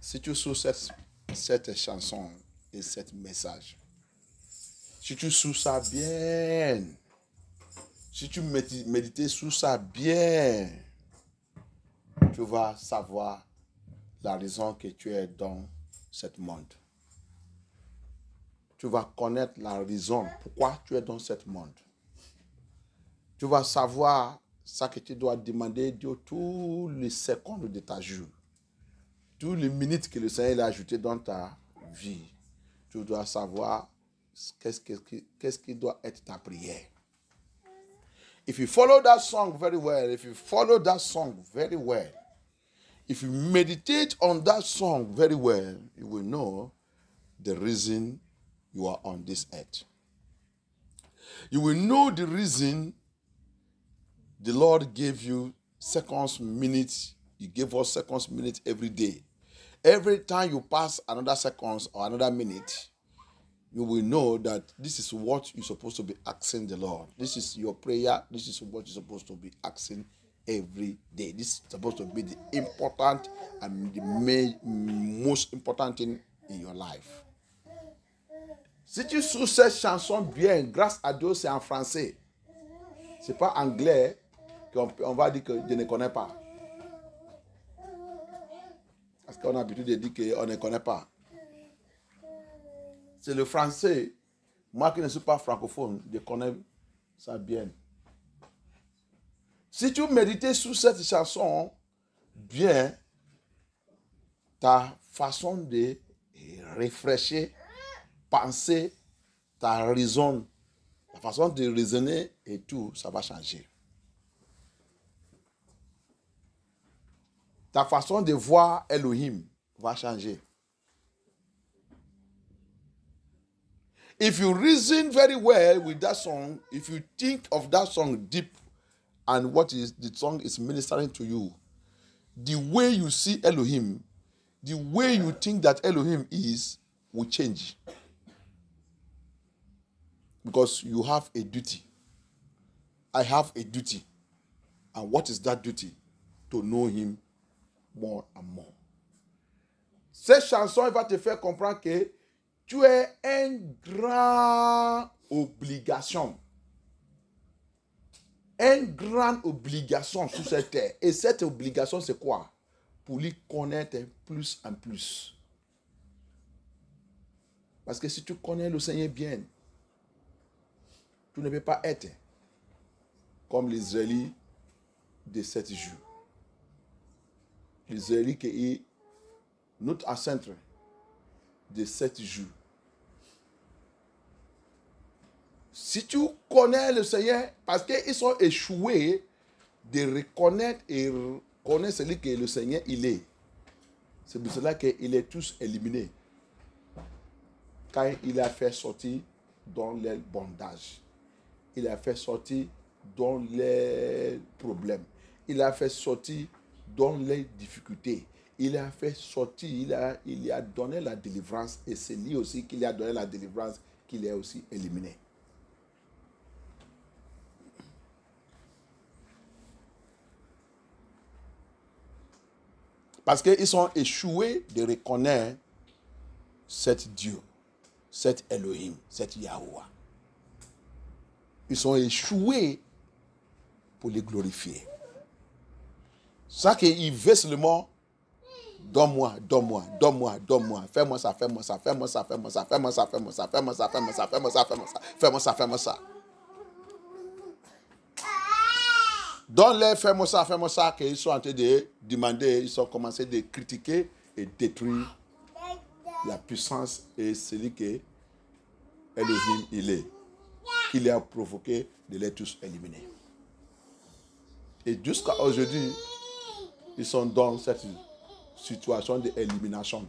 Si tu sous cette chanson et ce message, si tu sous ça bien, si tu médites sur ça bien, tu vas savoir la raison que tu es dans ce monde. Tu tu vas connaître la raison pourquoi tu es dans ce monde. Tu vas savoir ce que tu dois demander Dieu tous les secondes de ta journée. Toutes les minutes que le Seigneur a ajoutées dans ta vie. Tu dois savoir qu'est-ce qui doit être ta prière. If you follow that song very well, if you meditate on that song very well, you will know the reason you are on this earth. You will know the reason the Lord gave you seconds, minutes. He gave us seconds, minutes every day. Every time you pass another seconds or another minute, you will know that this is what you're supposed to be asking the Lord. This is your prayer. This is what you're supposed to be asking every day. This is supposed to be the important and the most important thing in your life. Si tu sous cette chanson bien, grâce à Dieu, c'est en français. C'est pas anglais qu'on va dire que je ne connais pas. Parce qu'on a l'habitude de dire qu'on ne connaît pas. C'est le français. Moi qui ne suis pas francophone, je connais ça bien. Si tu médites sur cette chanson bien, ta façon de réfléchir, penser, ta raison, ta façon de raisonner et tout, ça va changer. Ta façon de voir Elohim va changer. If you reason very well with that song, if you think of that song deep and what is the song is ministering to you, the way you see Elohim, the way you think that Elohim is, will change. Because you have a duty. I have a duty. And what is that duty? To know him more and more. Cette chanson va te faire comprendre que tu es une grande obligation. Une grande obligation sur cette terre. Et cette obligation, c'est quoi? Pour lui connaître plus en plus. Parce que si tu connais le Seigneur bien, tu ne peux pas être comme les Israélites de 7 jours. Les Israélites qui est notre ancêtre de 7 jours. Si tu connais le Seigneur, parce qu'ils sont échoués de reconnaître et reconnaître celui que le Seigneur il est. C'est pour cela qu'il est tous éliminé. Quand il a fait sortir dans les bondages, il a fait sortir dans les problèmes, il a fait sortir dans les difficultés, il a fait sortir, il a donné la délivrance et c'est lui aussi qu'il a donné la délivrance qu'il est aussi éliminé. Parce qu'ils sont échoués de reconnaître cet Dieu, cet Elohim, cet Yahuwah. Ils sont échoués pour les glorifier. Ça qu'ils veulent seulement, donne-moi, donne-moi, donne-moi, donne-moi, fais-moi ça, fais-moi ça, fais-moi ça, fais-moi ça, fais-moi ça, fais-moi ça, fais-moi ça, fais-moi ça, fais-moi ça, fais-moi ça, fais-moi ça, fais-moi ça. Donne-les, fais-moi ça, qu'ils sont en train de demander, ils ont commencé de critiquer et détruire la puissance et celui que Elohim il est, qui les a provoqué de les tous éliminer. Et jusqu'à aujourd'hui, ils sont dans cette situation d'élimination.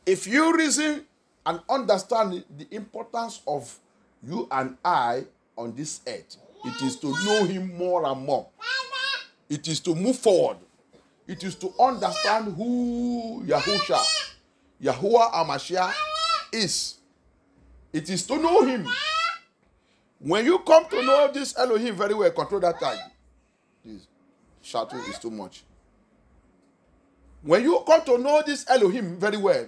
If you reason and understand the importance of you and I on this earth, it is to know him more and more. It is to move forward. It is to understand who Yahushua, Yahuwah HaMashiach is. It is to know him. When you come to know this Elohim very well, control that time. This shouting is too much. When you come to know this Elohim very well,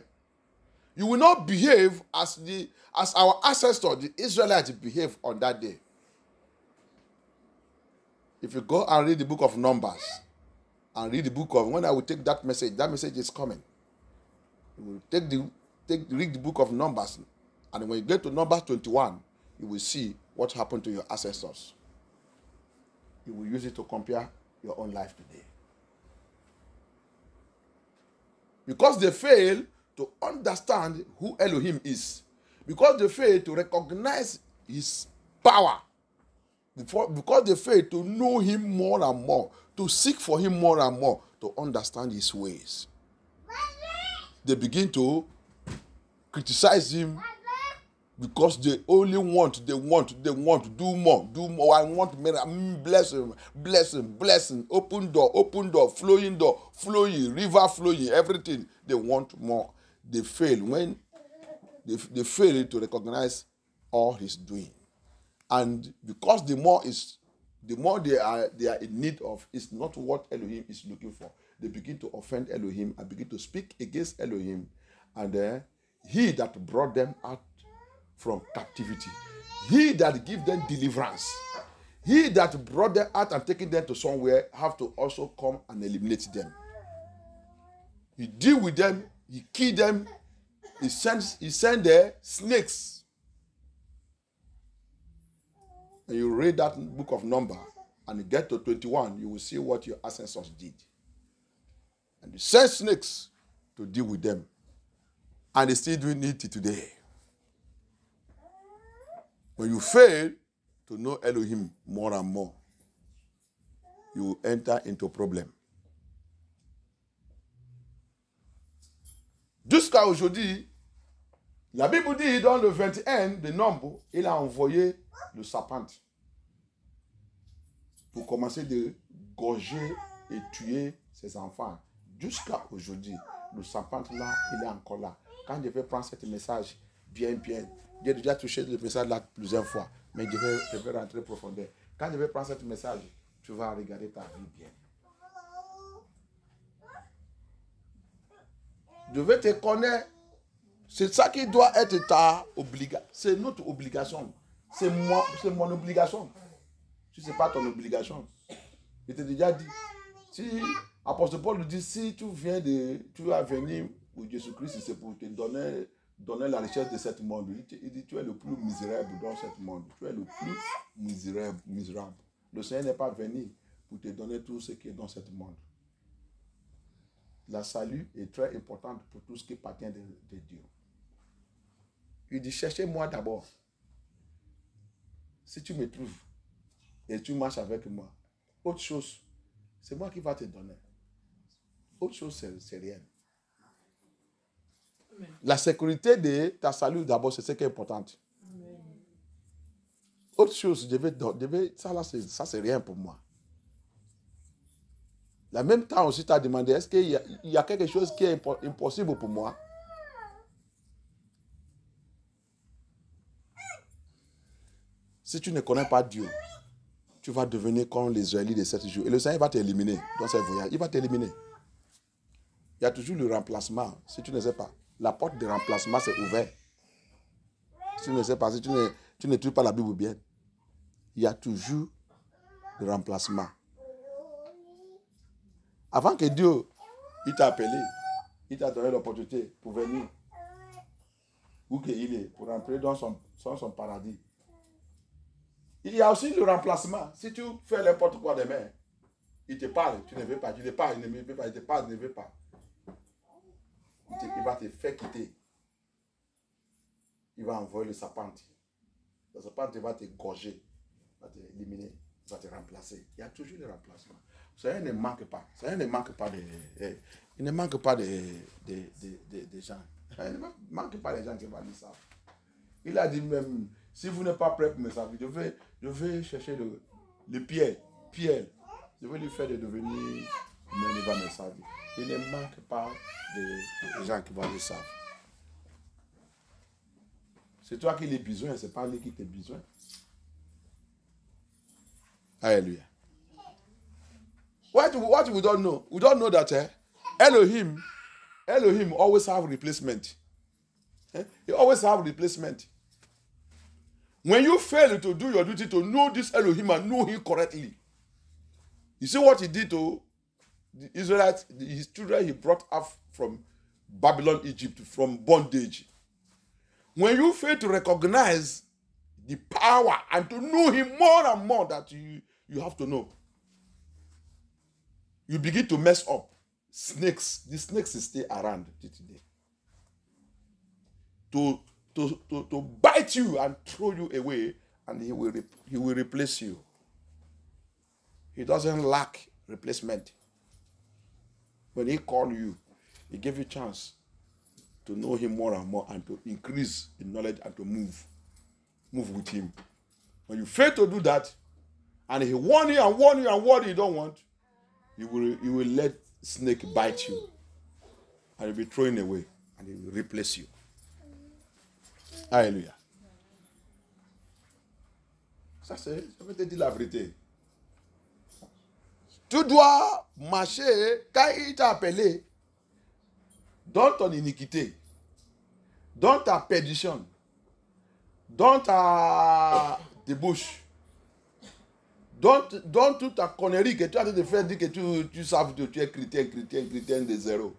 you will not behave as our ancestors, the Israelites, behaved on that day. If you go and read the book of Numbers and read the book of, when I will take that message is coming. You will read the book of Numbers, and when you get to Numbers 21, you will see what happened to your ancestors. You will use it to compare your own life today. Because they fail to understand who Elohim is. Because they fail to recognize his power. Because they fail to know him more and more. To seek for him more and more. To understand his ways. They begin to criticize him because they only want, do more. I want bless him, open door, flowing, river flowing, everything. They want more. They fail when they fail to recognize all he's doing. And because the more they are in need of is not what Elohim is looking for. They begin to offend Elohim and begin to speak against Elohim. And he that brought them out from captivity, he that give them deliverance, he that brought them out and taken them to somewhere, have to also come and eliminate them. He deal with them, he kill them, he send there snakes. And you read that book of Numbers, and you get to 21, you will see what your ancestors did. And they send snakes to deal with them. And they still doing it today. When you fail to know Elohim more and more, you will enter into a problem. Jusqu'à aujourd'hui, la Bible dit dans le 21 de Nombre, il a envoyé le serpent pour commencer de gorger et tuer ses enfants. Jusqu'à aujourd'hui, le serpent là, il est encore là. Quand je vais prendre ce message, bien, j'ai déjà touché le message là plusieurs fois, mais je vais rentrer profondément. Quand je vais prendre ce message, tu vas regarder ta vie bien. Je vais te connaître. C'est ça qui doit être ta obligation. C'est notre obligation. C'est mon obligation. Si ce n'est pas ton obligation. Je t'ai déjà dit. Si Apôtre Paul nous dit, si tu vas venir pour Jésus-Christ, c'est pour te donner la richesse de ce monde. Il dit, tu es le plus misérable dans ce monde. Tu es le plus misérable. Le Seigneur n'est pas venu pour te donner tout ce qui est dans ce monde. La salut est très importante pour tout ce qui appartient de Dieu. Il dit, cherchez-moi d'abord. Si tu me trouves et tu marches avec moi, autre chose, c'est moi qui va te donner. Autre chose, c'est rien. Amen. La sécurité de ta salut d'abord, c'est ce qui est important. Amen. Autre chose, ça c'est rien pour moi. La même temps aussi, tu as demandé, est-ce qu'il y a quelque chose qui est impossible pour moi? Si tu ne connais pas Dieu, tu vas devenir comme les Israélites de 7 jours. Et le Seigneur va t'éliminer dans ce voyage. Il va t'éliminer. Il y a toujours le remplacement. Si tu ne sais pas, la porte de remplacement c'est ouverte. Si tu ne sais pas, si tu ne trouves pas la Bible bien, il y a toujours le remplacement. Avant que Dieu il t'a appelé, il t'a donné l'opportunité pour venir où qu'il est, pour entrer dans son paradis. Il y a aussi le remplacement. Si tu fais n'importe quoi demain, il te parle, tu ne veux pas, tu ne parles, il ne veut pas, il te parle, il ne veut pas. Il va te faire quitter. Il va envoyer le serpent. Le serpent va te gorger, va t'éliminer, va te remplacer. Il y a toujours le remplacement. Ça ne manque pas. Ça ne manque pas il ne manque pas de gens. Il ne manque pas de gens qui vont dire ça. Il a dit même, si vous n'êtes pas prêt pour me servir, je vais chercher le Pierre. Je vais lui faire de devenir, mais il va me servir. Il ne manque pas de gens qui vont le savoir. C'est toi qui as besoin, ce n'est pas lui qui a besoin. Alléluia. What we don't know? We don't know that Elohim always have replacement. He always have replacement. When you fail to do your duty to know this Elohim and know him correctly, you see what he did to the Israelites, his children he brought up from Babylon, Egypt, from bondage. When you fail to recognize the power and to know him more and more that you have to know, you begin to mess up. Snakes, the snakes stay around today. To bite you and throw you away, and he will replace you. He doesn't lack replacement. When he called you, he gave you a chance to know him more and more and to increase in knowledge and to move with him. When you fail to do that, and he warn you and warn you and warn you don't want, you will let snake bite you, and you'll be thrown away, and he will replace you. Alléluia. Ça c'est, je vais te dire la vérité. Tu dois marcher quand il t'a appelé dans ton iniquité, dans ta perdition, dans ta débauche, dans toute ta connerie que tu as de faire, dire que tu sais que tu es chrétien de zéro,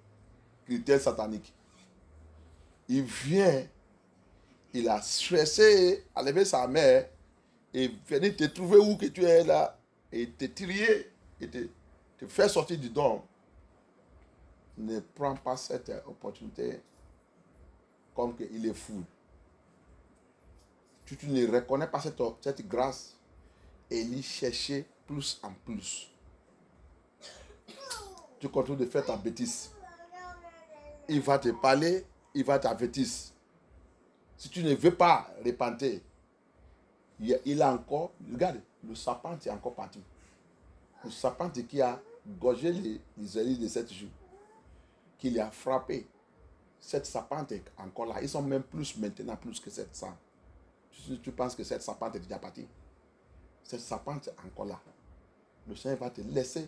chrétien satanique. Il vient, il a cherché à lever sa mère et venir te trouver où que tu es là et te trier et te faire sortir du don. Ne prends pas cette opportunité comme qu'il est fou. Tu ne reconnais pas cette grâce et il chercher plus en plus. Tu continues de faire ta bêtise. Il va te parler, il va t'avertir. Si tu ne veux pas repentir, il a encore, regarde, le serpent est encore parti. Le serpent qui a gorgé les Israélites de 7 jours, qui les a frappés. Cette serpente est encore là. Ils sont même plus maintenant, plus que 700. Tu penses que cette serpente est déjà partie? Cette serpente est encore là. Le Seigneur va te laisser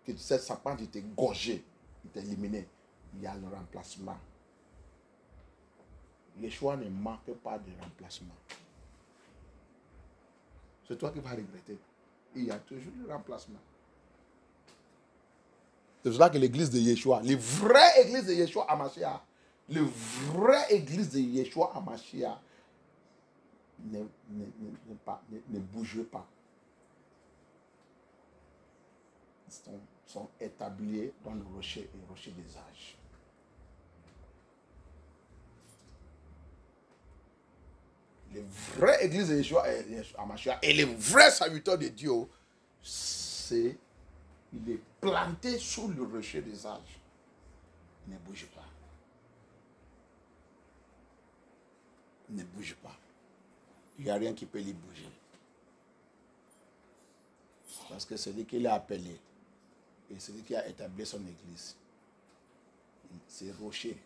que cette serpente était gorgée, était éliminée. Il y a le remplacement. Yeshua ne manque pas de remplacement. C'est toi qui vas regretter. Il y a toujours le remplacement. C'est pour ça que l'église de Yeshua, la vraie église de Yeshua à Mashiach, la vraie église de Yeshua à Mashiach, ne bouge pas. Ils sont établis dans le rocher et le rocher des âges. Les vraies églises de Yeshua à Mashiach et les vrais serviteurs de Dieu, il est planté sous le rocher des âges. Il ne bouge pas. Il ne bouge pas. Il n'y a rien qui peut lui bouger. Parce que c'est lui qui l'a appelé. Et c'est lui qui a établi son église. C'est rocher.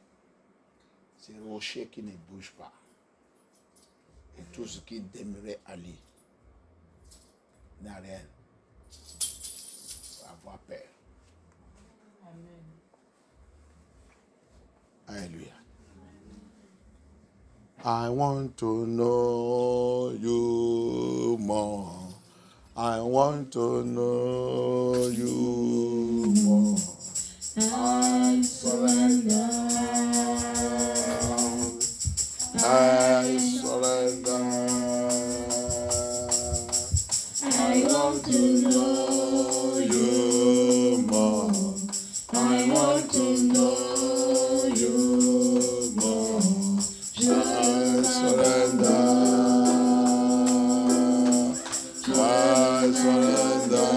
C'est rocher qui ne bouge pas. Et tout ce qui demeurait à lui n'a rien à avoir peur. Amen. Alléluia. I want to know you more. I want to know you more. I surrender. I surrender. I want to know you more. I want to know you more. I surrender. I surrender.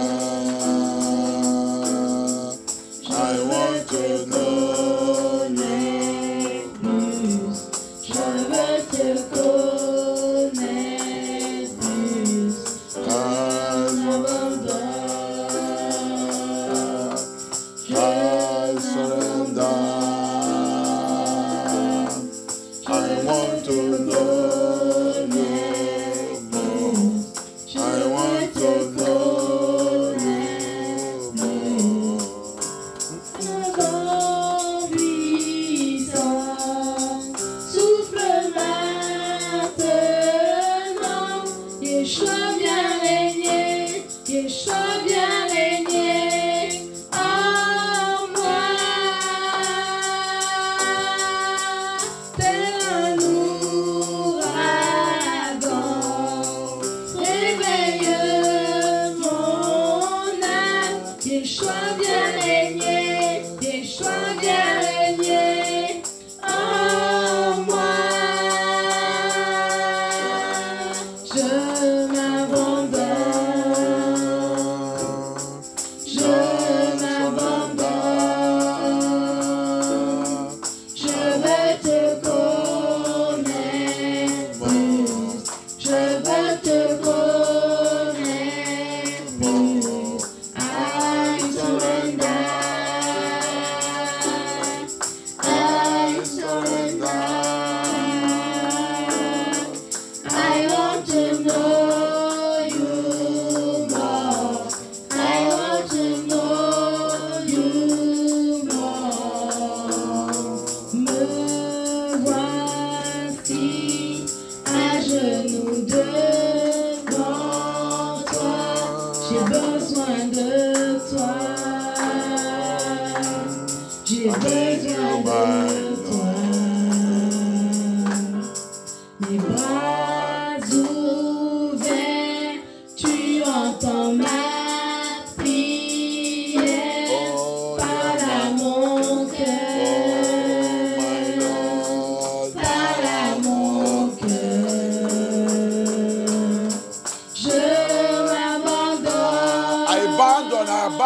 I want to know you. I want to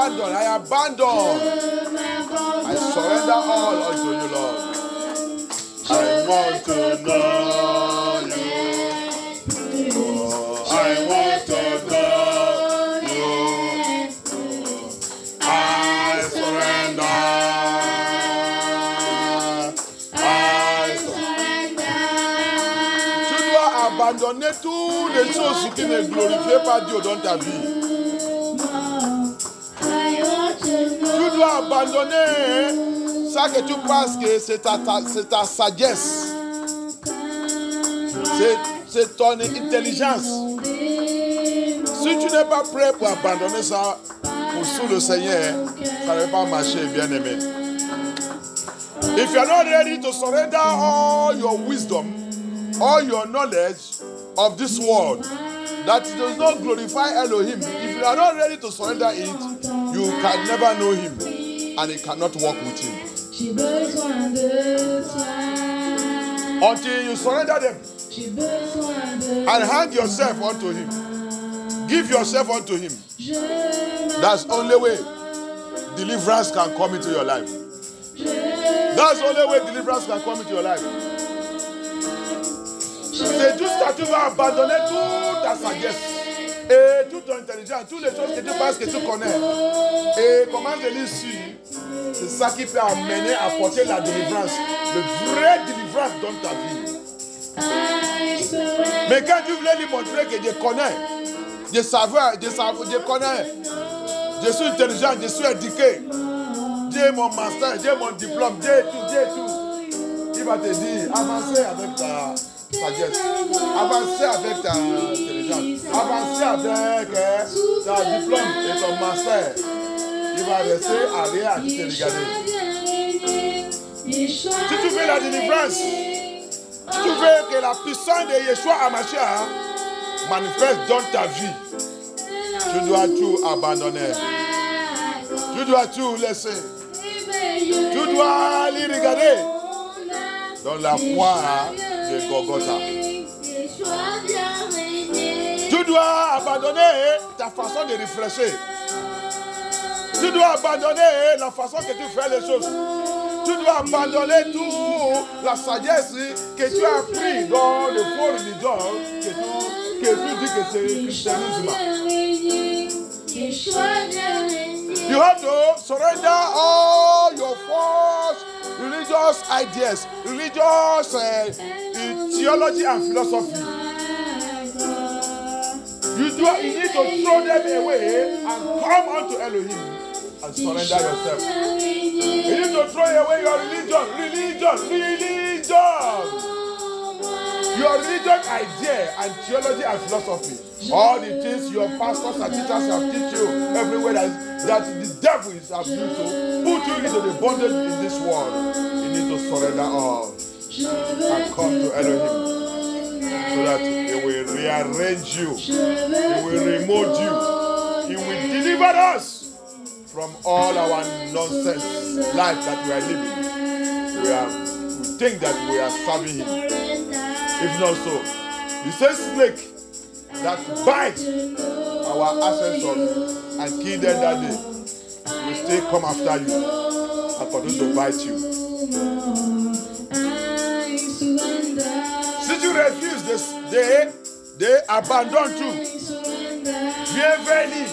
abandon. I abandon. I surrender all unto you, Lord. I want to know you. Oh, I want to know you. I surrender. Tu dois abandonner toutes les choses qui ne glorifient pas Dieu dans ta vie. Tu dois abandonner ça que tu penses que c'est ta sagesse. C'est ton intelligence. Si tu n'es pas prêt pour abandonner ça pour sous le Seigneur, ça ne va pas marcher, bien aimé. If you are not ready to surrender all your wisdom, all your knowledge of this world, that does not glorify Elohim, if you are not ready to surrender it, you can never know him and you cannot walk with him. Until you surrender them and hand yourself unto him, give yourself unto him, that's the only way deliverance can come into your life. That's the only way deliverance can come into your life. C'est tout ce que tu vas abandonner, toute ta sagesse et toute ton intelligence, toutes les choses que tu penses que tu connais. Et comment je l'ai su, c'est ça qui peut amener à porter la délivrance, le vrai délivrance dans ta vie. Mais quand tu voulais lui montrer que je connais, je connais, je suis intelligent, je suis éduqué, j'ai mon master, j'ai mon diplôme, j'ai tout. Il va te dire, avancez avec ta sagesse, avancez avec ta intelligence, avancez avec ta diplôme et ton master. Il va rester à rien à te regarder. Si tu veux la délivrance, si tu veux que la puissance de Yeshua Hamashiach manifeste dans ta vie, tu dois tout abandonner. Tu dois tout laisser. Tu dois les regarder dans la poire de Golgotha. Tu dois abandonner ta façon de réfléchir. Tu dois abandonner la façon que tu fais les choses. Tu dois abandonner toute la sagesse que tu as appris dans le faux religion que tu dis que c'est le christianisme. You have to surrender all your false religious ideas, religious theology and philosophy. You need to throw them away and come unto Elohim and surrender yourself. You need to throw away your religion. Your religion idea and theology and philosophy. All the things your pastors and teachers have teach you everywhere that the devil is abused to put you into the bondage in this world. You need to surrender all and come to Elohim so that he will rearrange you, he will remold you, he will deliver us from all our nonsense life that we are living. We think that we are serving him. If not so, the same snake that bite our ancestors and kill them that day will still come after you and continue to bite you. Since you refuse this, they abandon you. Viens venir.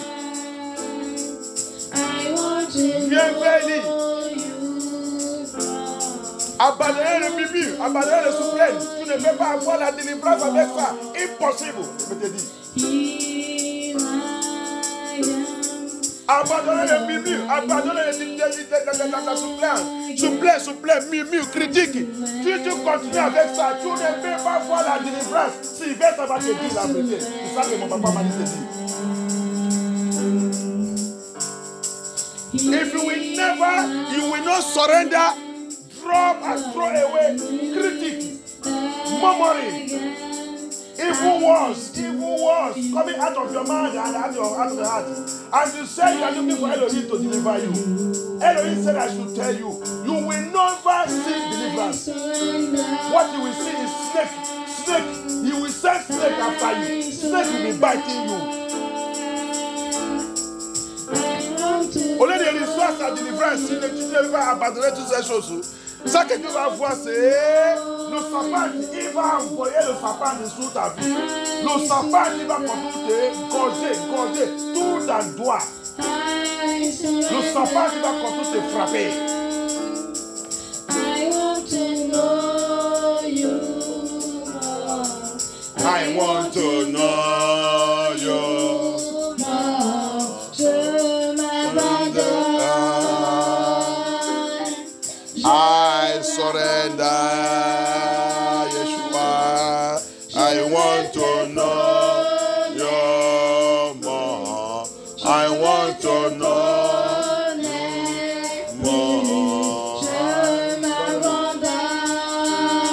Abandonnez le bibi, abandonnez le souplesse. Tu ne peux pas avoir la délivrance avec ça. Impossible, je te dis. Abandonnez le bibi, abandonnez la souplesse. Souplesse, murmure, critique. Si tu continues avec ça, tu ne peux pas avoir la délivrance. Sylvain, ça va te dire la vérité. C'est ça que mon papa m'a dit. If you will not surrender, drop and throw away critique, murmuring, evil words coming out of your mind and out of the heart. And you say you are looking for Elohim to deliver you. Elohim said I should tell you, you will never see deliverance. What you will see is snake. He will send snake after you. Snake will be biting you. sa délivrance, si tu ne veux pas abandonner toutes ces choses, ça que tu vas voir, c'est le sapin, il va envoyer le sapin dessous ta vie. Le sapin, il va continuer te gorger tout ta doigt. Le sapin, il va continuer te frapper. I want to know you more. I surrender, Yeshua. I want to know you more. I want to know you more.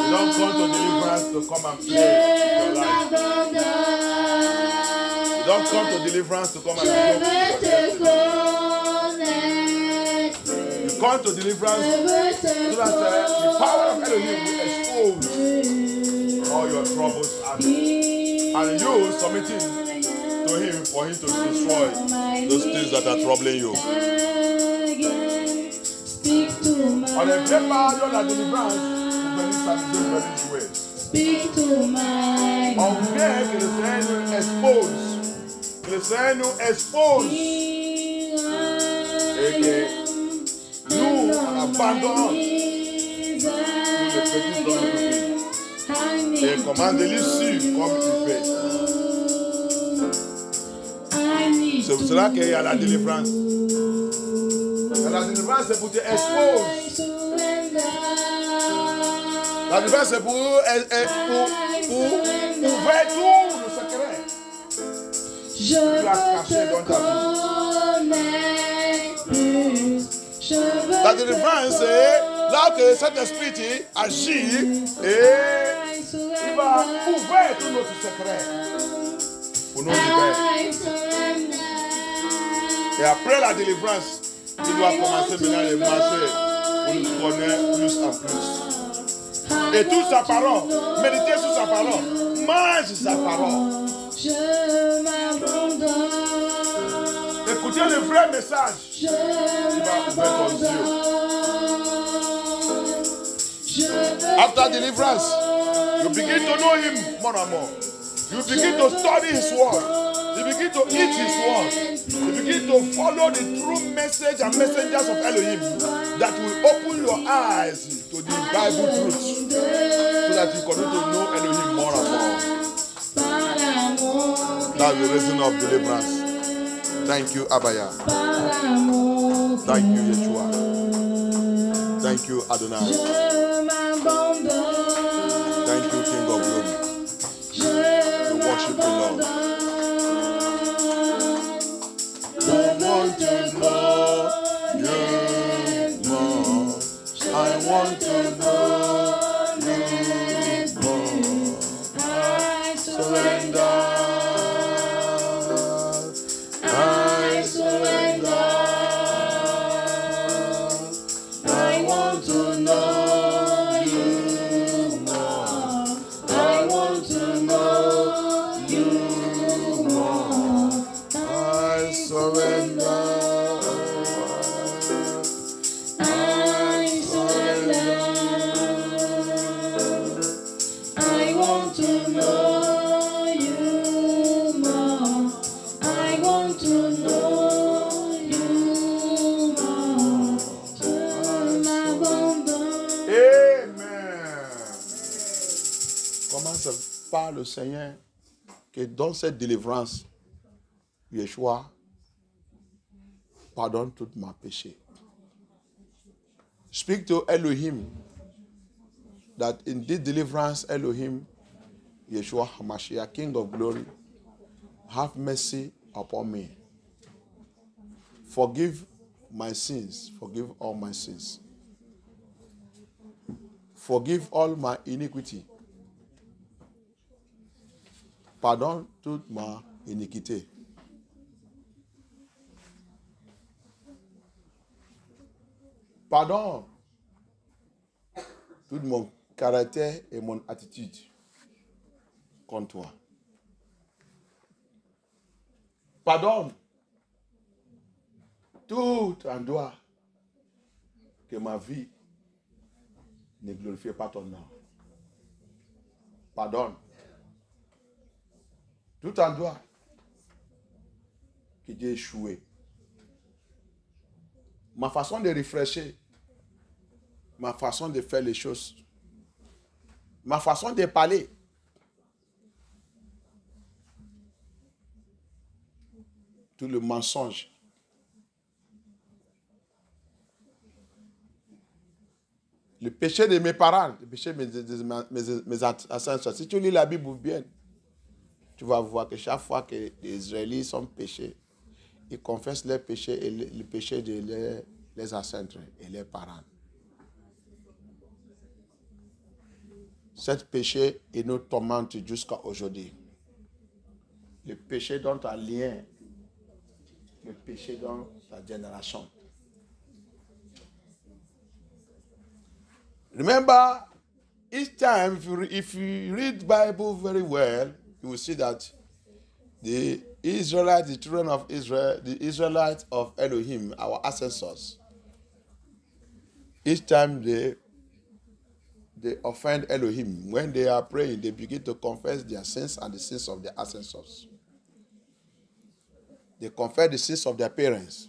You don't come to deliverance to come and play your life. You don't come to deliverance to come and play. You come to deliverance so that the power of Elohim will expose all your troubles and you submitting to him for him to destroy those things that are troubling you. On a vrai part de la délivrance, vous venez s'amuser, vous venez jouer. On vient que le Seigneur nous expose. Que le Seigneur nous expose. Et que nous, on abandonne tous les petits dans notre vie. Et commande l'issue comme il fait. C'est pour cela qu'il y a la délivrance. La délivrance, c'est pour te exposer. La délivrance, c'est pour ouvrir tout le secret. Tu as caché dans ta vie. La délivrance, c'est là que cet esprit agit et il va ouvrir tout notre secret pour nous libérer. Et après la délivrance, il doit commencer maintenant à marcher pour nous connaître plus en plus. Et toute sa parole, méditer sur sa parole, mange sa parole. Écoutez le vrai message. Il va ouvrir ton yeux. After deliverance, you begin to know him more and more. You begin to study his word. You begin to eat his word. You begin to follow the true message and messengers of Elohim that will open your eyes to the Bible truth so that you continue to know Elohim more and more. That's the reason of deliverance. Thank you, Abaya. Thank you, Yeshua. Thank you, Adonai. Thank you, King of Glory. We worship you, Lord. I want to know you more. I want to know you more. I surrender. I surrender. I want to know you more. I want to know you more. I surrender. I surrender. I want to know you more. I want to know you more. Amen. Commence par le Seigneur que dans cette délivrance, Yeshua pardonne tous mes péchés. Speak to Elohim that in this deliverance, Elohim, Yeshua HaMashiach, King of Glory, have mercy upon me. Forgive my sins. Forgive all my sins. Forgive all my iniquity. Pardonne toute ma iniquité. Pardonne tout mon caractère et mon attitude contre toi. Pardonne tout endroit que ma vie ne glorifie pas ton nom. Pardonne. Tout en toi que j'ai échoué. Ma façon de réfléchir, ma façon de faire les choses, ma façon de parler, tout le mensonge, le péché de mes parents, le péché de mes ancêtres. Si tu lis la Bible bien, tu vas voir que chaque fois que les Israélites sont péchés, ils confessent leurs péchés et le péché de leurs ancêtres et leurs parents. Ce péché il nous tourmente jusqu'à aujourd'hui. Le péché dans ta lien, le péché dans ta génération. Remember, each time if you read Bible very well, you will see that the Israelites, the children of Israel, the Israelites of Elohim, our ancestors, each time they offend Elohim, when they are praying, they begin to confess their sins and the sins of their ancestors. They confess the sins of their parents.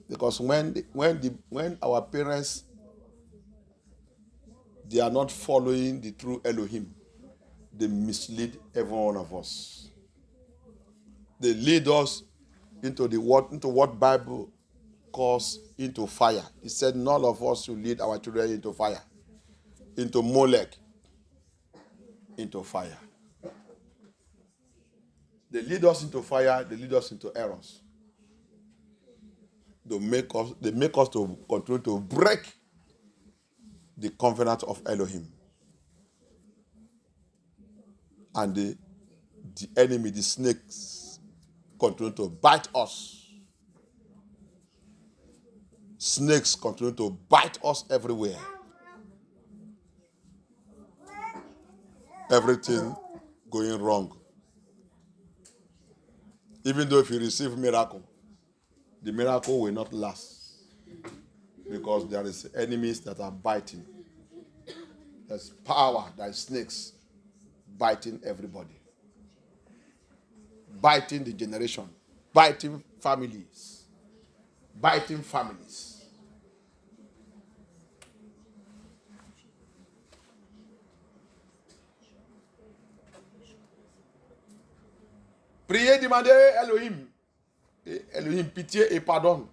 Because when our parents, they are not following the true Elohim, they mislead every one of us. They lead us into what Bible calls into fire. He said none of us should lead our children into fire, into Molech, into fire. They lead us into fire, they lead us into errors. They make us to continue to break the covenant of Elohim. And the enemy, the snakes, continue to bite us. Snakes continue to bite us everywhere. Everything going wrong. Even though if you receive miracle, the miracle will not last. Because there is enemies that are biting. There's power, there's snakes biting everybody. Biting the generation. Biting families. Biting families. Priez, demandez Elohim. Elohim, pitié et pardonne.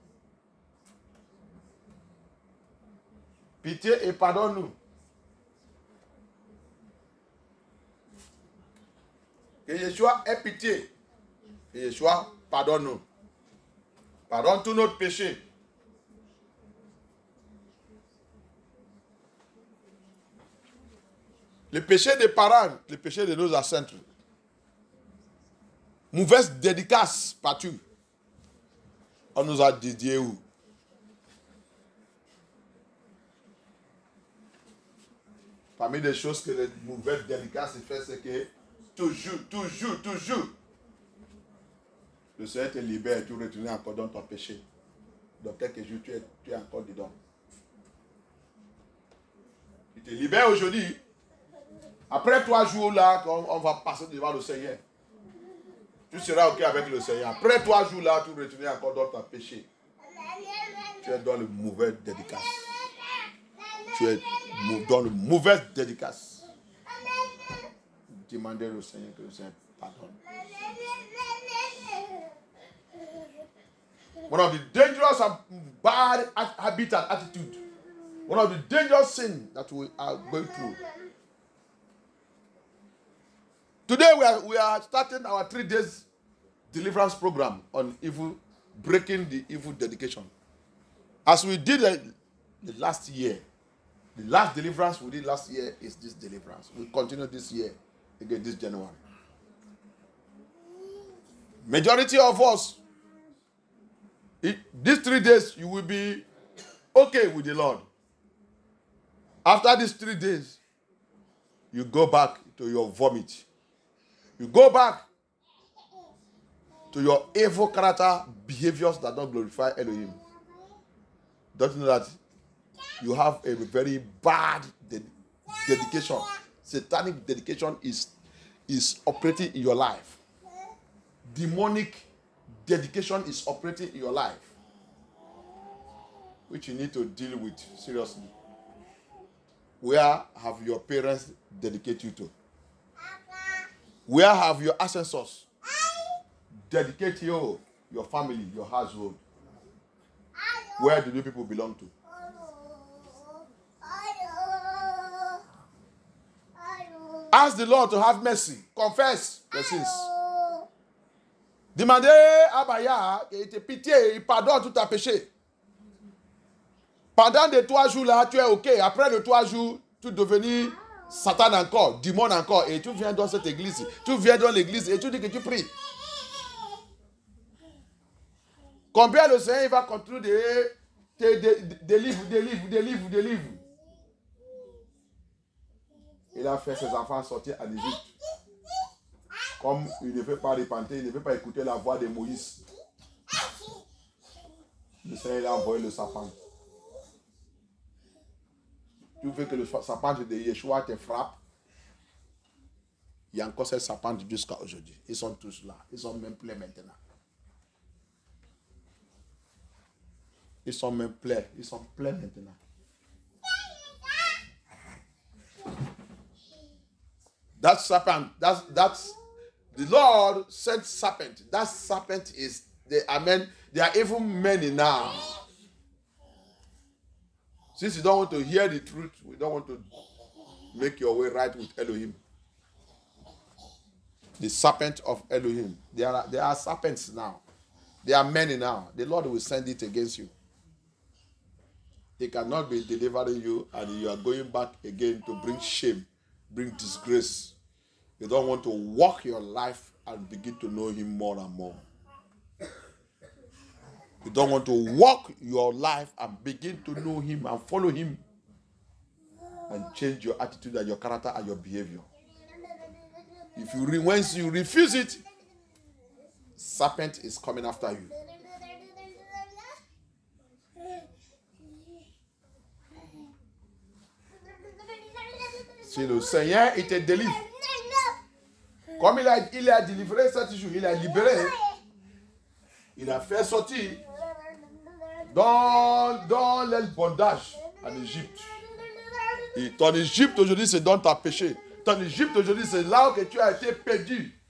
Pitié et pardonne-nous. Que Yeshua ait pitié. Que Yeshua pardonne-nous. Pardonne tous nos péchés. Le péché des parents, le péché de nos ancêtres. Mauvaise dédicace partout. On nous a dédié où? Parmi les choses que les mauvaises dédicaces font, c'est que toujours, le Seigneur te libère et tu retournes encore dans ton péché. Dans quelques jours, tu es encore dedans. Il te libère aujourd'hui. Après 3 jours là, on va passer devant le Seigneur. Tu seras OK avec le Seigneur. Après 3 jours là, tu retournes encore dans ton péché. Tu es dans le mauvais dédicace. Tu es dans le mauvais dédicace. Demandez au Seigneur que le Seigneur pardonne. One of the dangerous and bad habits and attitude. One of the dangerous sins that we are going through. Today we are starting our 3 days deliverance program on evil, breaking the evil dedication. As we did the last year, the last deliverance we did last year is this deliverance. We continue this year, again this January. Majority of us, these 3 days you will be okay with the Lord. After these 3 days, you go back to your vomit. You go back to your evil character behaviors that don't glorify Elohim. Don't you know that you have a very bad dedication? Satanic dedication is operating in your life. Demonic dedication is operating in your life, which you need to deal with seriously. Where have your parents dedicated you to? Where have your ancestors dedicated you, your family, your household? Where do you people belong to? Ask the Lord to have mercy. Confess your sins. Demandez à Baya qu'il te pitié, il pardonne tout ta péché. Pendant les 3 jours là, tu es OK. Après les 3 jours, tu deviens Satan encore, démon encore. Et tu viens dans cette église. Tu viens dans l'église et tu dis que tu pries. Combien le Seigneur va continuer des livres. Il a fait ses enfants sortir en Égypte. Comme il ne veut pas repentir, il ne veut pas écouter la voix de Moïse. Le Seigneur a envoyé le serpent. Tu veux que le serpent de Yeshua te frappe? Il y a encore ces serpents jusqu'à aujourd'hui. Ils sont tous là. Ils sont même pleins maintenant. Ils sont même pleins. Ils sont pleins maintenant. That serpent, that's the Lord sent serpent. That serpent is the amen. There are evil many now. Since you don't want to hear the truth, we don't want to make your way right with Elohim. The serpent of Elohim. There are serpents now. There are many now. The Lord will send it against you. He cannot be delivering you, and you are going back again to bring shame, bring disgrace. You don't want to walk your life and begin to know him more and more. You don't want to walk your life and begin to know him and follow him and change your attitude and your character and your behavior. Once you refuse it, serpent is coming after you. Si le Seigneur, il te délivre. Comme il a délivré cet jour, il a libéré, il a fait sortir dans le bondage en Égypte. Et ton Égypte aujourd'hui, c'est dans ta péché. Ton Égypte aujourd'hui, c'est là où tu as été perdu.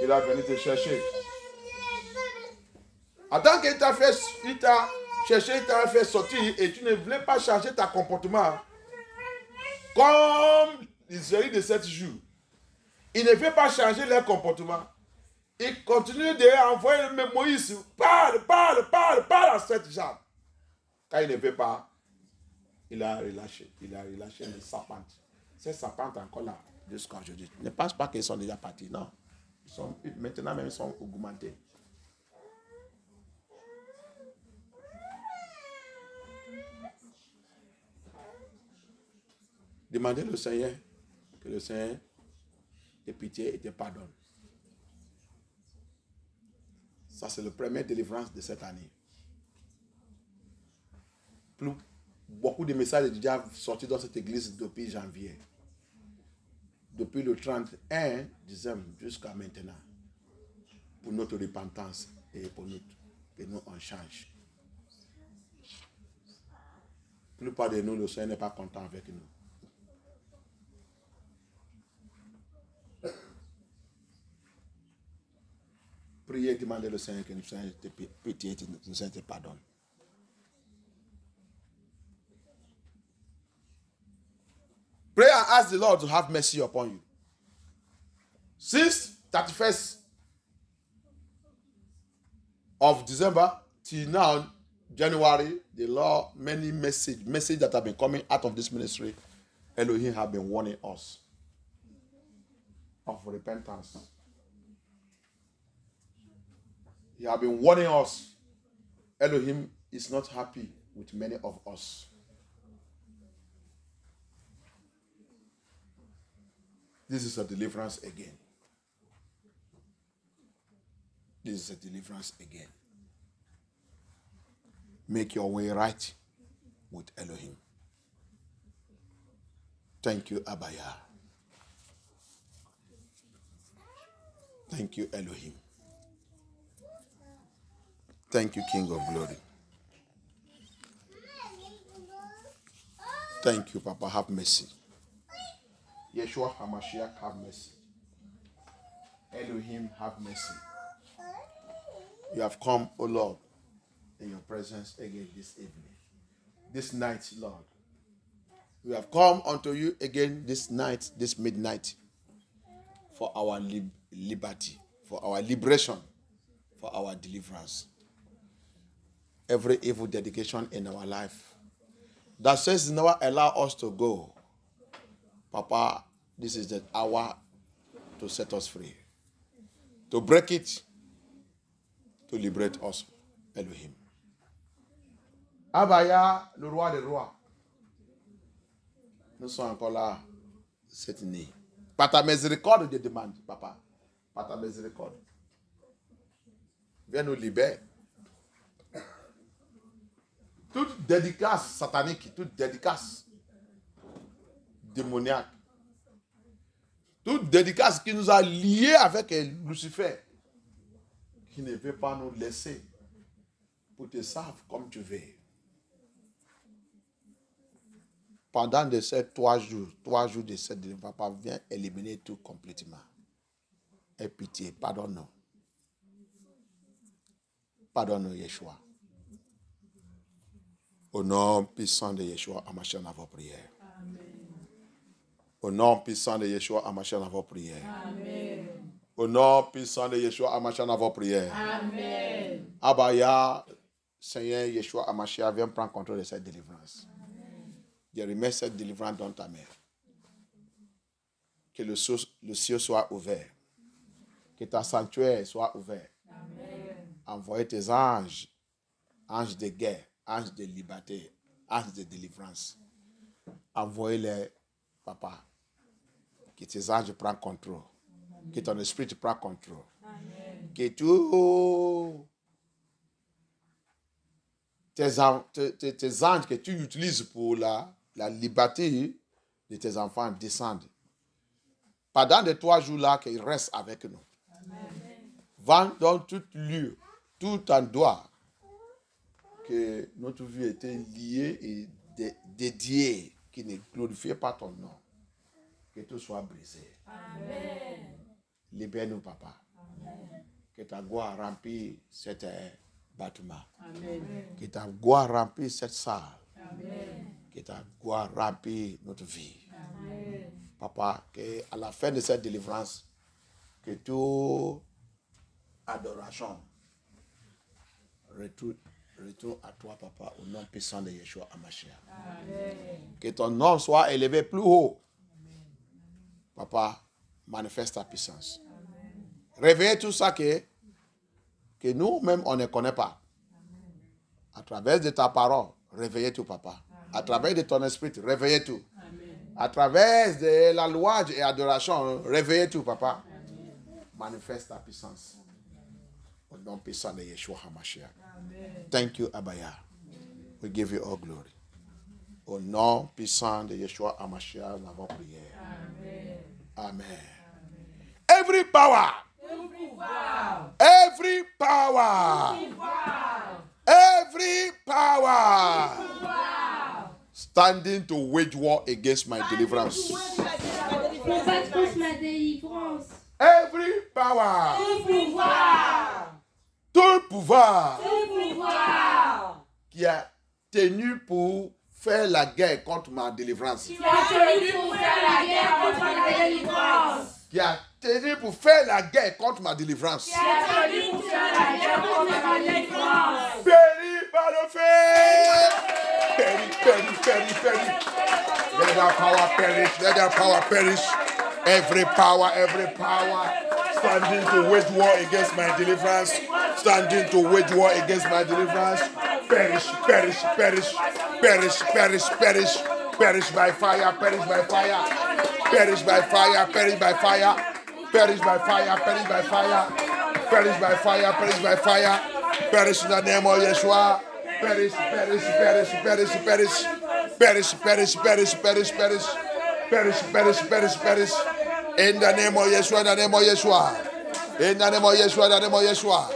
Il a venu te chercher. En tant qu'il t'a cherché, il t'a fait sortir et tu ne voulais pas changer ton comportement. Comme l'Israël de 7 jours. Ils ne veulent pas changer leur comportement. Ils continuent d'envoyer le Moïse. Parle à cette gens. Quand il ne veut pas, il a relâché les serpents. Ces serpents encore là jusqu'à aujourd'hui. Ne pense pas qu'ils sont déjà partis. Non. Maintenant même ils sont augmentés. Demandez au Seigneur que le Seigneur te pitié et te pardonne. Ça, c'est la première délivrance de cette année. Beaucoup de messages sont déjà sortis dans cette église depuis janvier. Depuis le 31 décembre jusqu'à maintenant. Pour notre repentance et pour que nous on change. La plupart de nous, le Seigneur n'est pas content avec nous. Priez et demandez au Seigneur que nous Seigneur te pitié et nous Seigneur te pardonne. Pray and ask the Lord to have mercy upon you. Since 31st of December till now, January, the Lord, many messages that have been coming out of this ministry, Elohim have been warning us of repentance. He has been warning us. Elohim is not happy with many of us. This is a deliverance again. This is a deliverance again. Make your way right with Elohim. Thank you, Abaya. Thank you, Elohim. Thank you, King of Glory. Thank you, Papa. Have mercy. Yeshua HaMashiach, have mercy. Elohim, have mercy. You have come, O Lord, in your presence again this evening. This night, Lord. We have come unto you again this night, this midnight, for our liberty, for our liberation, for our deliverance. Every evil dedication in our life that says never allow us to go. Papa, this is the hour to set us free, to break it, to liberate us, Elohim. Abaya, le roi des rois. Nous sommes encore là cette nuit. Par ta miséricorde, je demande, Papa. Par ta miséricorde. Viens nous libérer. Toute dédicace satanique, toute dédicace démoniaque, toute dédicace qui nous a liés avec Lucifer, qui ne veut pas nous laisser pour te servir comme tu veux. Pendant ces 3 jours de cette délivrance, Papa, viens éliminer tout complètement. Aie pitié, pardonne-nous. Pardonne-nous, Yeshua. Au nom puissant de Yeshua HaMashiach, dans vos prières. Amen. Au nom puissant de Yeshua HaMashiach, dans vos prières. Amen. Au nom puissant de Yeshua HaMashiach, dans vos prières. Amen. Abaya, Seigneur Yeshua HaMashiach, viens prendre contrôle de cette délivrance. Amen. Je remets cette délivrance dans ta main. Que le ciel soit ouvert. Que ta sanctuaire soit ouvert. Amen. Envoie tes anges, anges de guerre, anges de liberté, anges de délivrance. Envoyez-les, Papa. Que tes anges prennent contrôle. Amen. Que ton esprit prenne contrôle. Amen. Que tous tes anges que tu utilises pour la liberté de tes enfants descendent. Pendant les 3 jours-là, qu'ils restent avec nous. Amen. Va dans tout lieu, tout endroit, que notre vie était liée et dédiée, qui ne glorifie pas ton nom. Que tout soit brisé. Amen. Libère-nous, Papa. Amen. Que ta gloire remplisse cet bâtiment. Amen. Que ta gloire remplisse cette salle. Amen. Que ta gloire remplisse notre vie. Amen. Papa, qu'à la fin de cette délivrance, que toute adoration retourne à toi, Papa, au nom puissant de Yeshua HaMashiach. Amen. Que ton nom soit élevé plus haut. Amen. Papa, manifeste ta puissance. Amen. Réveille tout ça que nous-mêmes, on ne connaît pas. Amen. À travers de ta parole, réveille tout, Papa. Amen. À travers de ton esprit, réveille tout. Amen. À travers de la louange et adoration, réveille tout, Papa. Amen. Manifeste ta puissance. Au nom puissant de Yeshua HaMashiach. Thank you, Abaya. We give you all glory. Au nom puissant de Yeshua HaMashiach, nous avons prié. Amen. Amen. Every power. Every power. Every power. Standing to wage war against my deliverance. Every power. Tout pouvoir qui a tenu pour faire la guerre contre ma délivrance. Qui a tenu pour faire la guerre contre ma délivrance. Qui a tenu pour faire la guerre contre ma délivrance. Qui a tenu pour faire la guerre contre ma délivrance. Péris par le feu. Péris. Let their power perish. Let their power perish. Every power. Standing to wage war against my deliverance. Standing to wage war against my deliverance. Perish by fire. Perish by fire. Perish by fire. Perish by fire, perish by fire. Perish in the name of Yeshua. Perish, perish, perish, perish, perish. Perish, perish, perish, perish, perish. Perish, perish, perish, perish. In the name of Yeshua, in the name of Yeshua. In the name of Yeshua, in the name of Yeshua.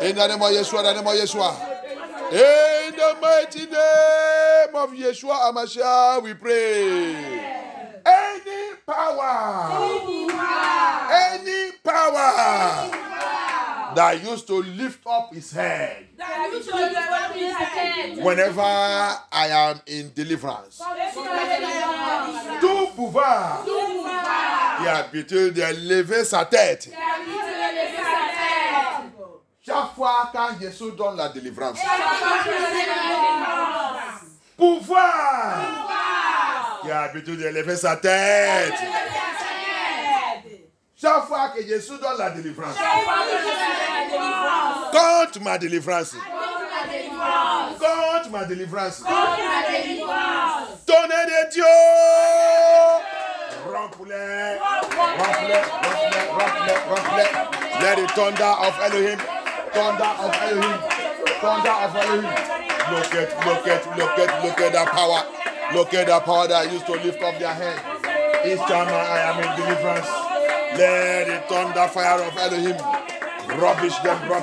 In the name of Yeshua, in the name of Yeshua. In the mighty name of Yeshua HaMashiach, we pray. Any power that used to lift up his head whenever I am in deliverance, tout pouvoir qui a habitué de lever sa tête chaque fois quand Jésus donne la délivrance. Pouvoir qui a habitué de lever sa tête chaque fois que Jésus donne la délivrance. Contre ma délivrance. Contre ma délivrance. Tonnerre de Dieu. Remplis. Let the thunder of Elohim. Thunder of Elohim. Thunder of Elohim. Look at that power. Look at the power that used to lift up their head. Each time I am in deliverance. Let the thunder fire of Elohim rubbish them by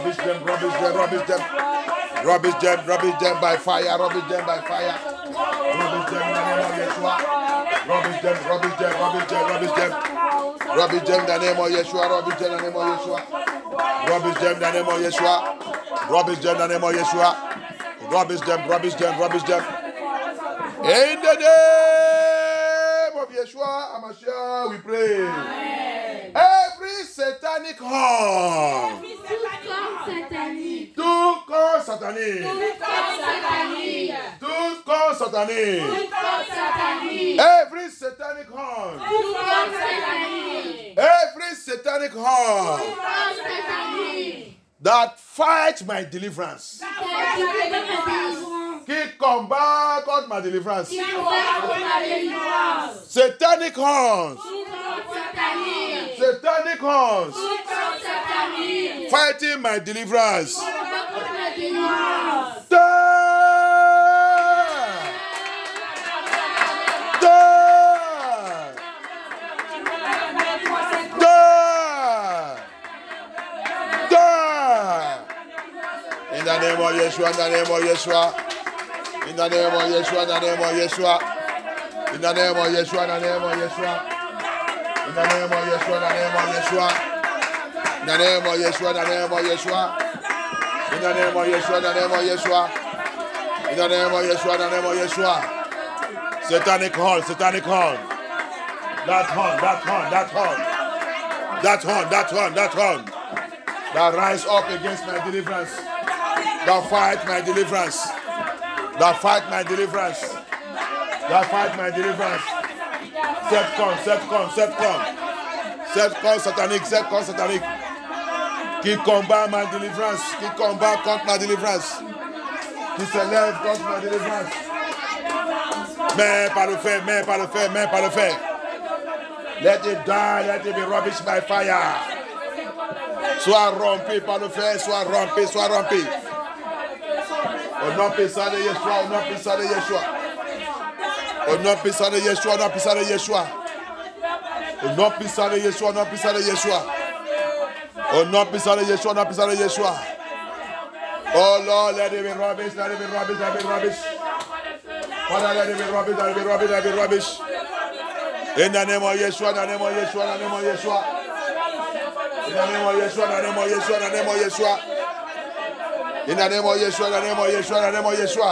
fire, rubbish them by fire. Rubbish them in the name of Yeshua. Rubbish them in the name of Yeshua. Rubbish them in the name of Yeshua. Rubbish them in the name of Yeshua. Rubbish them in the name of Yeshua. Rubbish them. In the name of Yeshua HaMashiach, we pray. Every satanic horn, tout corps satanique, every satanic horn, that fight my deliverance, qui combat contre ma délivrance, satanic horns, fighting my deliverance. In the name of Yeshua, in the name of Yeshua, in the name of Yeshua, in the name of Yeshua, in the name of Yeshua, in the name of Yeshua. In the name of Yeshua, in the name of Yeshua. In the name of Yeshua, in the name of Yeshua. In the name of Yeshua, in the name of Yeshua. In the name of Yeshua, in the name of Yeshua. Satanic horn. That horn. That rise up against my deliverance. That fight my deliverance. Set con satanique. Qui combat ma délivrance, qui combat contre ma délivrance, qui se lève contre ma délivrance. Mais par le feu. Let it die, let it be rubbished by fire. Sois rompu par le feu, sois rompu. Au nom puissant de Yeshua. Au nom puissant de Yeshua. Oh Lord, let it be rubbish. Father, let it be rubbish. In the name of Yeshua. In the name of Yeshua.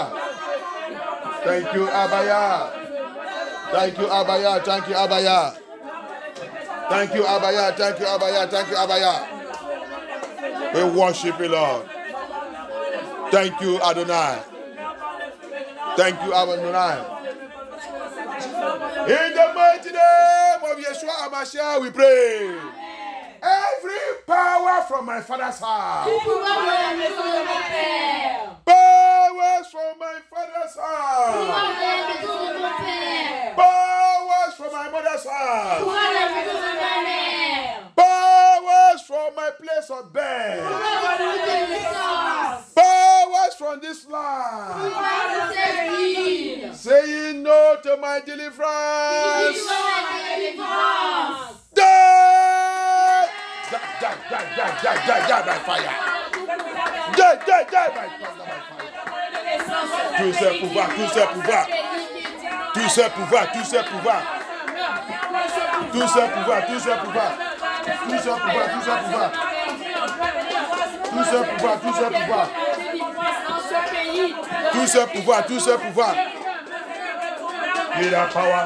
Thank you, Abaya. We worship you, Lord. Thank you, Adonai. In the mighty name of Yeshua HaMashiach, we pray. Every power from my father's house. Powers from my father's house. Powers from my mother's house. Powers from my place of birth. Powers from this land. Saying no to my deliverance. Die! Die by fire. Die by fire. Tous ces pouvoirs. Give that power.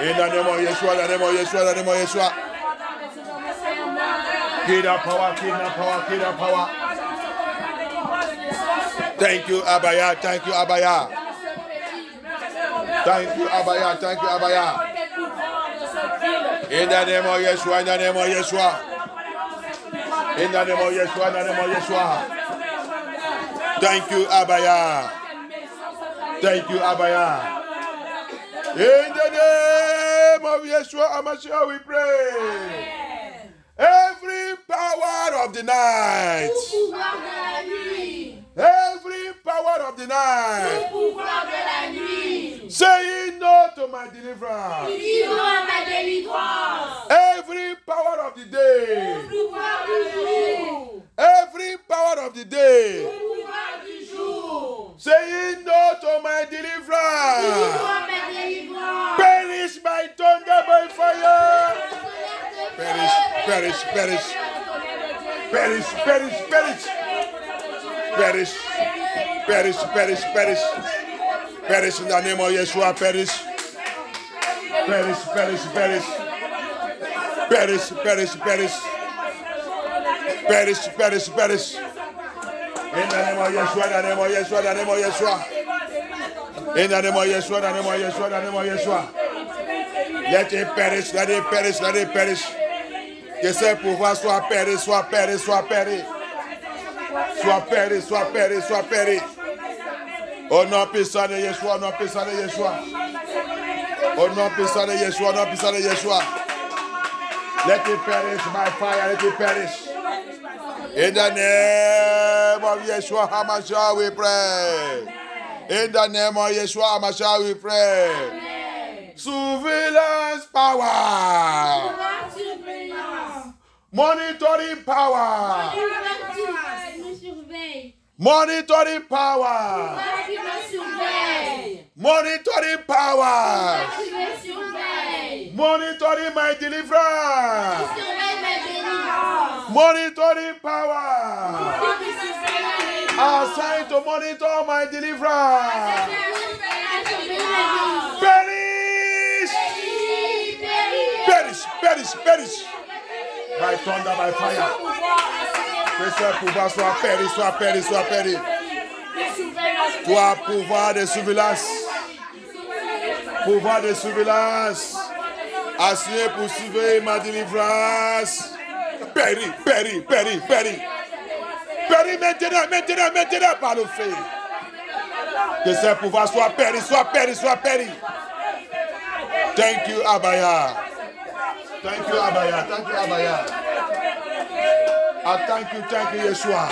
In the name of Yeshua. Give that power. Thank you, Abaya. In the name of Yeshua. Thank you, Abaya. In the name of Yeshua HaMashiach we pray. Every power of the night. Saying no to my deliverance. Every power of the day. Saying no to my deliverance. Perish by thunder, by fire. Perish in the name of Yeshua. Perish. In the name of Yeshua. Let it perish. Que ces pouvoirs soient péris. Au nom puissant de Yeshua. Let it perish by fire. In the name of Yeshua HaMashiach we pray. Surveillance power. Monitoring power. Monitoring power. Monitoring my deliverance. Monitoring power. Assigned to monitor my deliverance. Perish. By thunder, by fire. Que ce pouvoir soit péri. Toi, pouvoir de surveillance. Assigné pour surveiller ma délivrance. Péri. Péri maintenant par le feu. Que ce pouvoir soit péri. Thank you, Abaya. Thank you, Abaya. Thank you, Yeshua.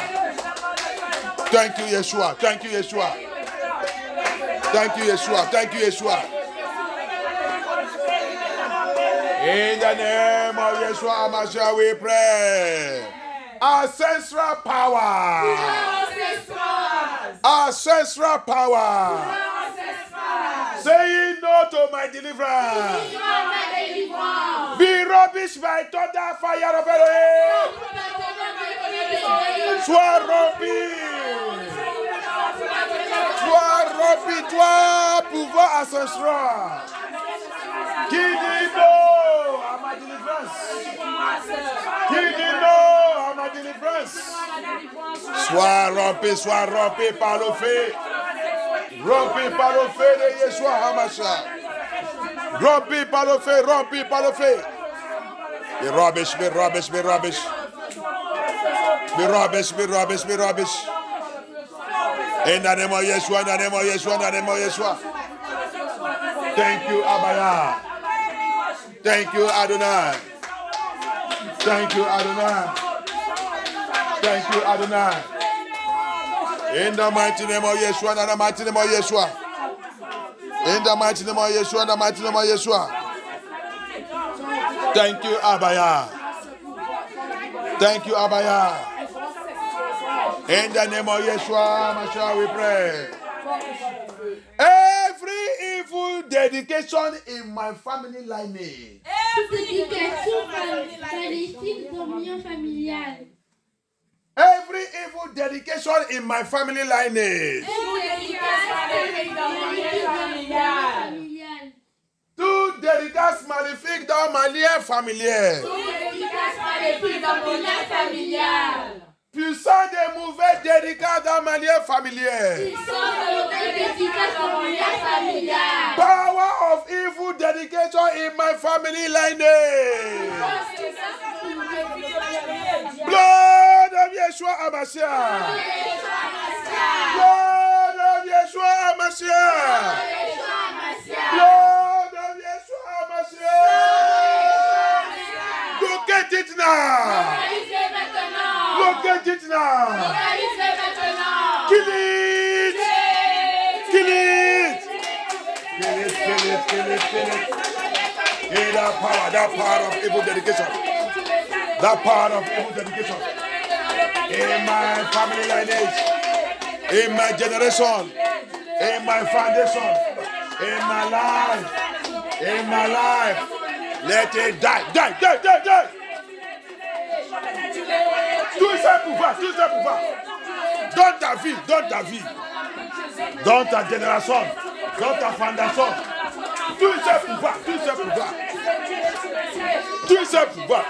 Thank you, Yeshua. In the name of Yeshua HaMashiach we pray. Ancestral power. Saying no to my deliverance. Be rubbish by thunder, fire of Elohim. Sois rompu, toi, pouvoir ancestral. Qui dit non à ma délivrance? Sois rompu par le feu. Rompu par le feu de Yeshua HaMashiach. Rompu par le feu. Be rubbish. In the name of Yeshua. Thank you, Abaya. Thank you, Adonai. Thank you, Adonai. Thank you, Adonai. In the mighty name of Yeshua, in the mighty name of Yeshua. In the mighty name of Yeshua, in the mighty name of Yeshua. Thank you, Abaya. Thank you, Abaya. In the name of Yeshua, Mashiach, we pray. Every evil dedication in my family lineage. Every evil dedication in my family lineage. Tout dédicace maléfique dans ma lien familial. Puissant de mauvais dédicaces dans ma lien familial. Power of evil dedication in my family lineage. Blood of Yeshua HaMashiach. Blood of Yeshua HaMashiach. Blood of Yeshua HaMashiach. Locate it now. Locate it now. Kill it. Kill it. Kill it, kill it, kill it, kill it. Hey, that power of evil dedication. That power of evil dedication. In my family lineage. In my generation. In my foundation. In my life. In my life. Let it die. Die, die, die, die. Tout ça pouvoir, tout ça pouvoir. Dans ta vie, dans ta vie. Dans ta génération. Dans ta fondation. Tout ça pouvoir, tout ça pouvoir. Tout ça pouvoir.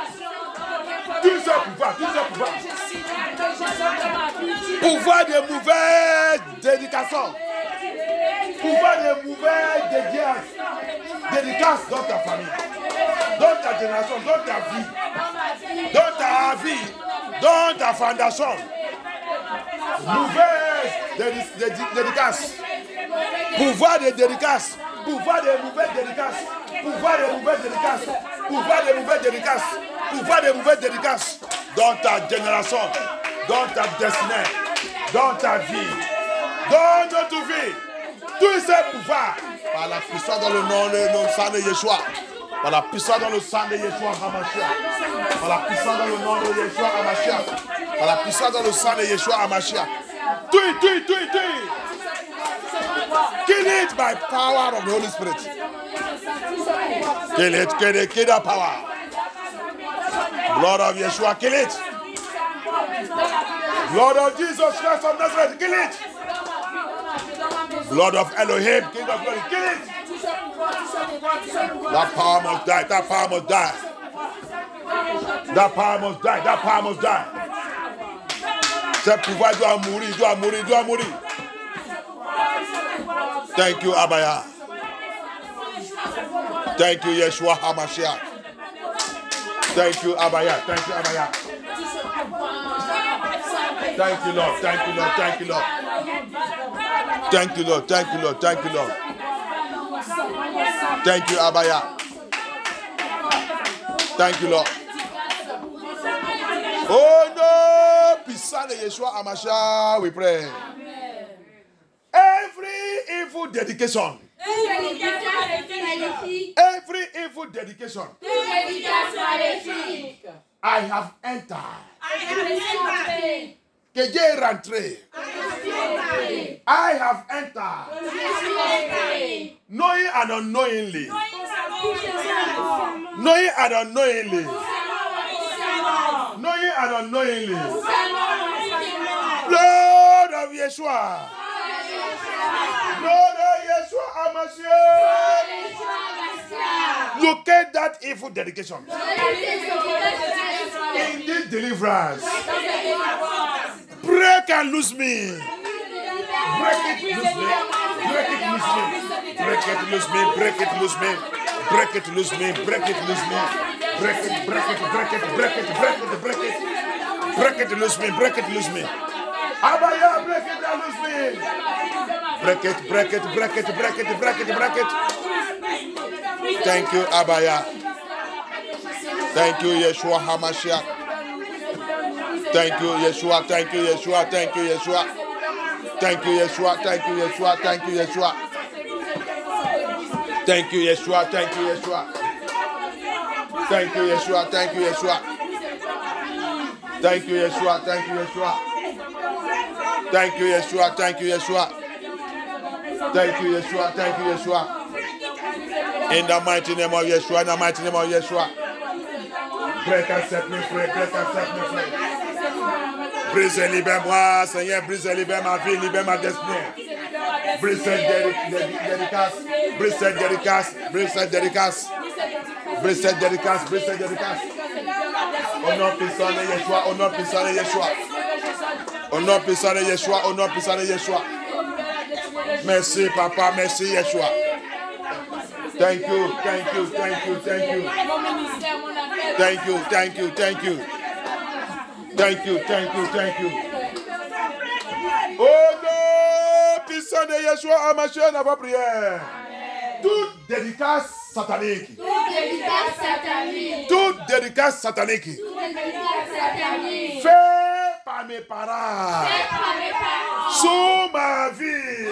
Tout ça pouvoir, tout ça pouvoir. Pouvoir de mauvaise dédication. Pouvoir de mauvaise dédicace dans ta famille. Dans ta génération, dans ta vie. Dans ta vie. Dans ta fondation. Mauvaise dédicace. Pouvoir de dédicace. Pouvoir de mauvaise dédicace. Pouvoir de mauvaise dédicace. Pouvoir de mauvaise dédicace. Pouvoir de mauvaise dédicace. Dans ta génération. Dans ta destinée. Dans ta vie. Dans notre vie. Tous ces pouvoirs. Par la puissance dans le nom du sang de Yeshua. Par la puissance dans le sang de Yeshua HaMashiach. Par la puissance dans le nom de Yeshua HaMashiach. Par la puissance dans le sang de Yeshua HaMashiach. Tui. Kill it by power of the Holy Spirit. Kill it, kill that power. Blood of Yeshua, kill it. Blood of Jesus Christ of Nazareth, kill it. Blood of Elohim, King of glory, kill it. That power must die, that power must die. That power must die, that power must die. Ce pouvoir doit mourir, doit mourir, doit mourir. Thank you, Abaya. Thank you, Yeshua HaMashiach. Thank you, Abaya. Thank you, Abaya. Thank you, Lord. Thank you, Lord. Thank you, Lord. Thank you, Lord. Thank you, Lord. Thank you, Lord. Thank you, Abaya. Thank you, Lord. Oh no! Puissant de Yeshua HaMashiach, we pray. Every evil dedication. Every evil dedication. I have entered. Que j'ai rentré. I have entered. Knowing and unknowingly. Knowing and unknowingly. Knowing and unknowingly. Lord of Yeshua. Lord of Yeshua HaMashiach. Locate that evil dedication. In this deliverance. Break and loose me. Break it, loose me. Break it, loose me. Break it, loose me. Break it, loose me. Break it, loose me. Break it, loose me. Break it, break it, break it, break it, break it, break it. Break it, loose me. Break it, loose me. Abaya, break it and loose me. Break it, break it, break it, break it, break it, break it. Thank you, Abaya. Thank you, Yeshua HaMashiach. Thank you, Yeshua. Thank you, Yeshua. Thank you, Yeshua. Thank you, Yeshua. Thank you, Yeshua. Thank you, Yeshua. Thank you, Yeshua. Thank you, Yeshua. Thank you, Yeshua. Thank you, Yeshua. Thank you, Yeshua. Thank you, Yeshua. Thank you, Yeshua. Thank you, Yeshua. Thank you, Yeshua. Thank you, Yeshua. In the mighty name of Yeshua. In the mighty name of Yeshua. Break and set me free. Break and set me free. Brise et libère-moi, Seigneur. Brise et libère ma vie. Libère ma destinée. Brise et dédicace. Brise et dédicace. Brise et dédicace. Brise et dédicace. Brise et dédicace. Au nom puissant de Yeshua. Au nom puissant de Yeshua. Au nom puissant de Yeshua. Au nom puissant de Yeshua. Merci, Papa. Merci, Yeshua. Thank you, thank you, thank you, thank you. Thank you, thank you, thank you. Thank you, thank you, thank you. Oh non, puissant de Yeshua HaMashiach, dans vos prières. Toute dédicace satanique. Toute dédicace satanique. Fait par mes parents. Sous ma vie.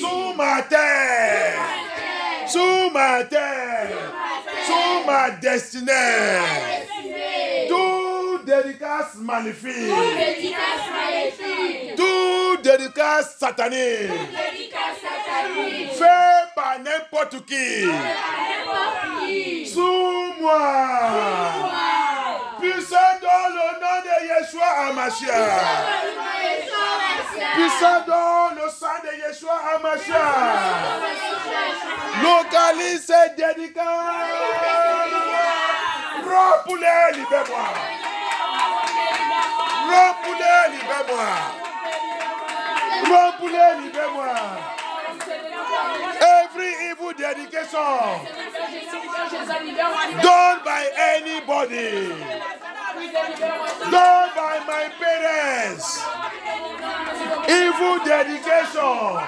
Sous ma terre. Sous ma terre, sous ma destinée, toute dédicace maléfique, toute dédicace satanique, fait par n'importe qui, sous moi, puissant dans le nom de Yeshua HaMashiach, puissant dans le sang de Yeshua HaMashiach. Localise ces dédicaces. Rempoulet, libère-moi. Rempoulet, libère-moi. Rempoulet, libère-moi. Every evil dedication done by anybody, done by my parents, evil dedication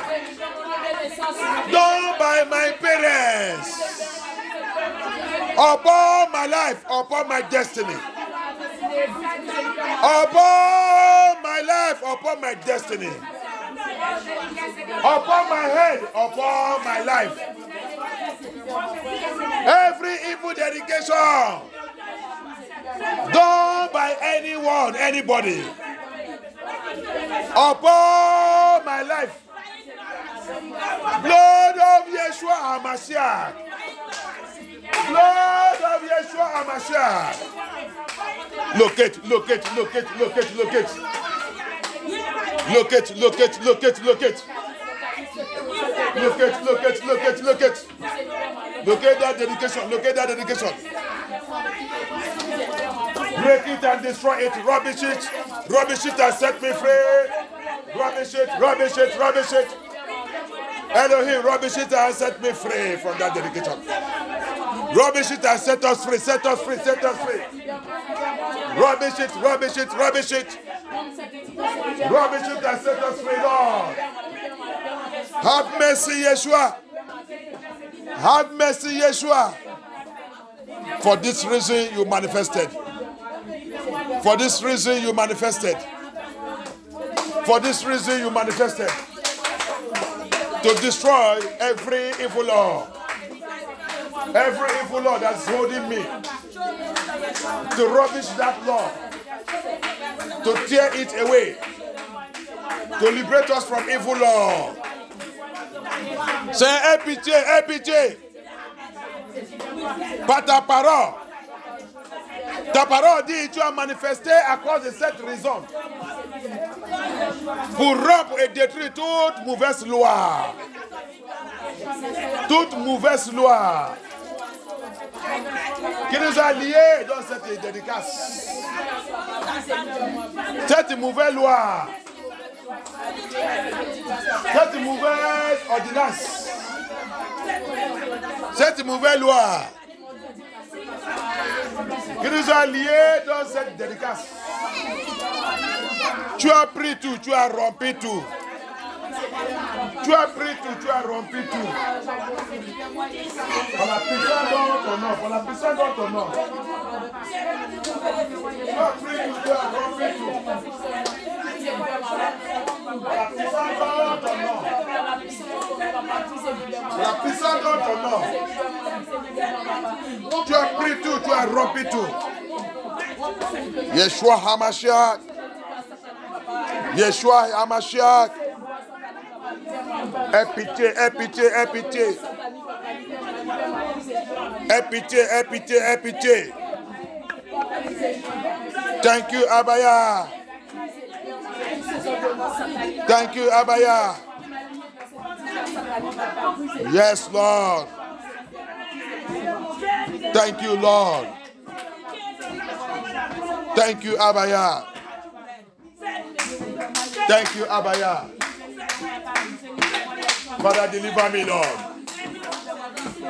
done by my parents, upon my life, upon my destiny, upon my life, upon my destiny, upon my head, upon my life. Every evil dedication done by anyone, anybody, upon my life. Blood of Yeshua HaMashiach. Blood of Yeshua HaMashiach. Locate, locate, locate, locate, locate. Locate, locate, locate, locate. Locate, locate, locate, locate. Locate that dedication, locate that dedication. Break it and destroy it, rubbish it and set me free. Rubbish it, rubbish it, rubbish it. Elohim, rubbish it and set me free from that dedication. Rubbish it and set us free, set us free, set us free. Rubbish it, rubbish it, rubbish it. Rubbish it and set us free, Lord. Have mercy, Yeshua. Have mercy, Yeshua. For this reason you manifested. For this reason you manifested. For this reason you manifested. To destroy every evil law. Every evil law that's holding me. To rubbish that law. To tear it away. To liberate us from evil law. Say, aie pitié, aie pitié. Par ta parole. Ta parole dit, tu as manifesté à cause de cette raison. Pour rompre et détruire toute mauvaise loi. Toute mauvaise loi. Qui nous a liés dans cette dédicace. Cette mauvaise loi. Cette mauvaise ordonnance. Cette mauvaise loi. Qui nous a liés dans cette dédicace. Tu as pris tout, tu as rompu tout. Tu as pris tout, tu as rompu tout. Par la puissance dans ton nom, par la puissance dans ton nom. Tu as pris tout, tu as rompu tout. Par la puissance dans ton nom. Par la puissance dans ton nom. Tu as pris tout, tu as rompu tout. Yeshua HaMashiach. Yeshua HaMashiach. Aie pitié, aie pitié, aie pitié. Aie pitié, aie pitié, aie pitié. Thank you, Abaya. Thank you, Abaya. Yes, Lord. Thank you, Lord. Thank you, Abaya. Thank you, Abaya. Father, deliver me, Lord.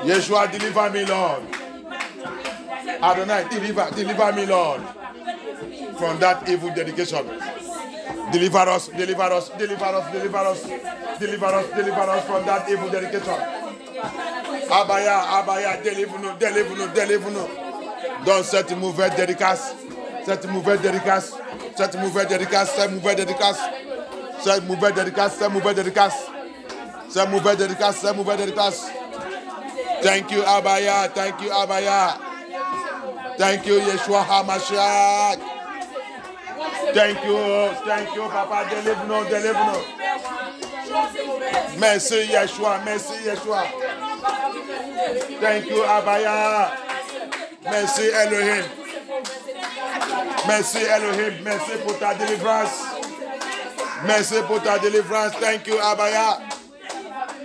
Yeshua, deliver me, Lord. Adonai, deliver me, Lord. From that evil dedication. Deliver us, deliver us, deliver us, deliver us, deliver us, deliver us from that evil dedication. Abaya, Abaya, deliver-nous, deliver-nous, deliver-nous. Dans cette mauvaise dédicace, cette mauvaise dédicace, cette mauvaise dédicace, cette mauvaise dédicace, cette mauvaise dédicace, cette mauvaise dédicace, cette mauvaise dédicace, cette mauvaise dédicace. Thank you, Abaya, thank you, Abaya. Thank you, Yeshua HaMashiach. Thank you, Papa, deliver-nous, deliver-nous. Merci, Yeshua, merci, Yeshua. Thank you, Abaya. Merci, Elohim. Merci, Elohim. Merci pour ta délivrance. Merci pour ta délivrance. Thank you, Abaya.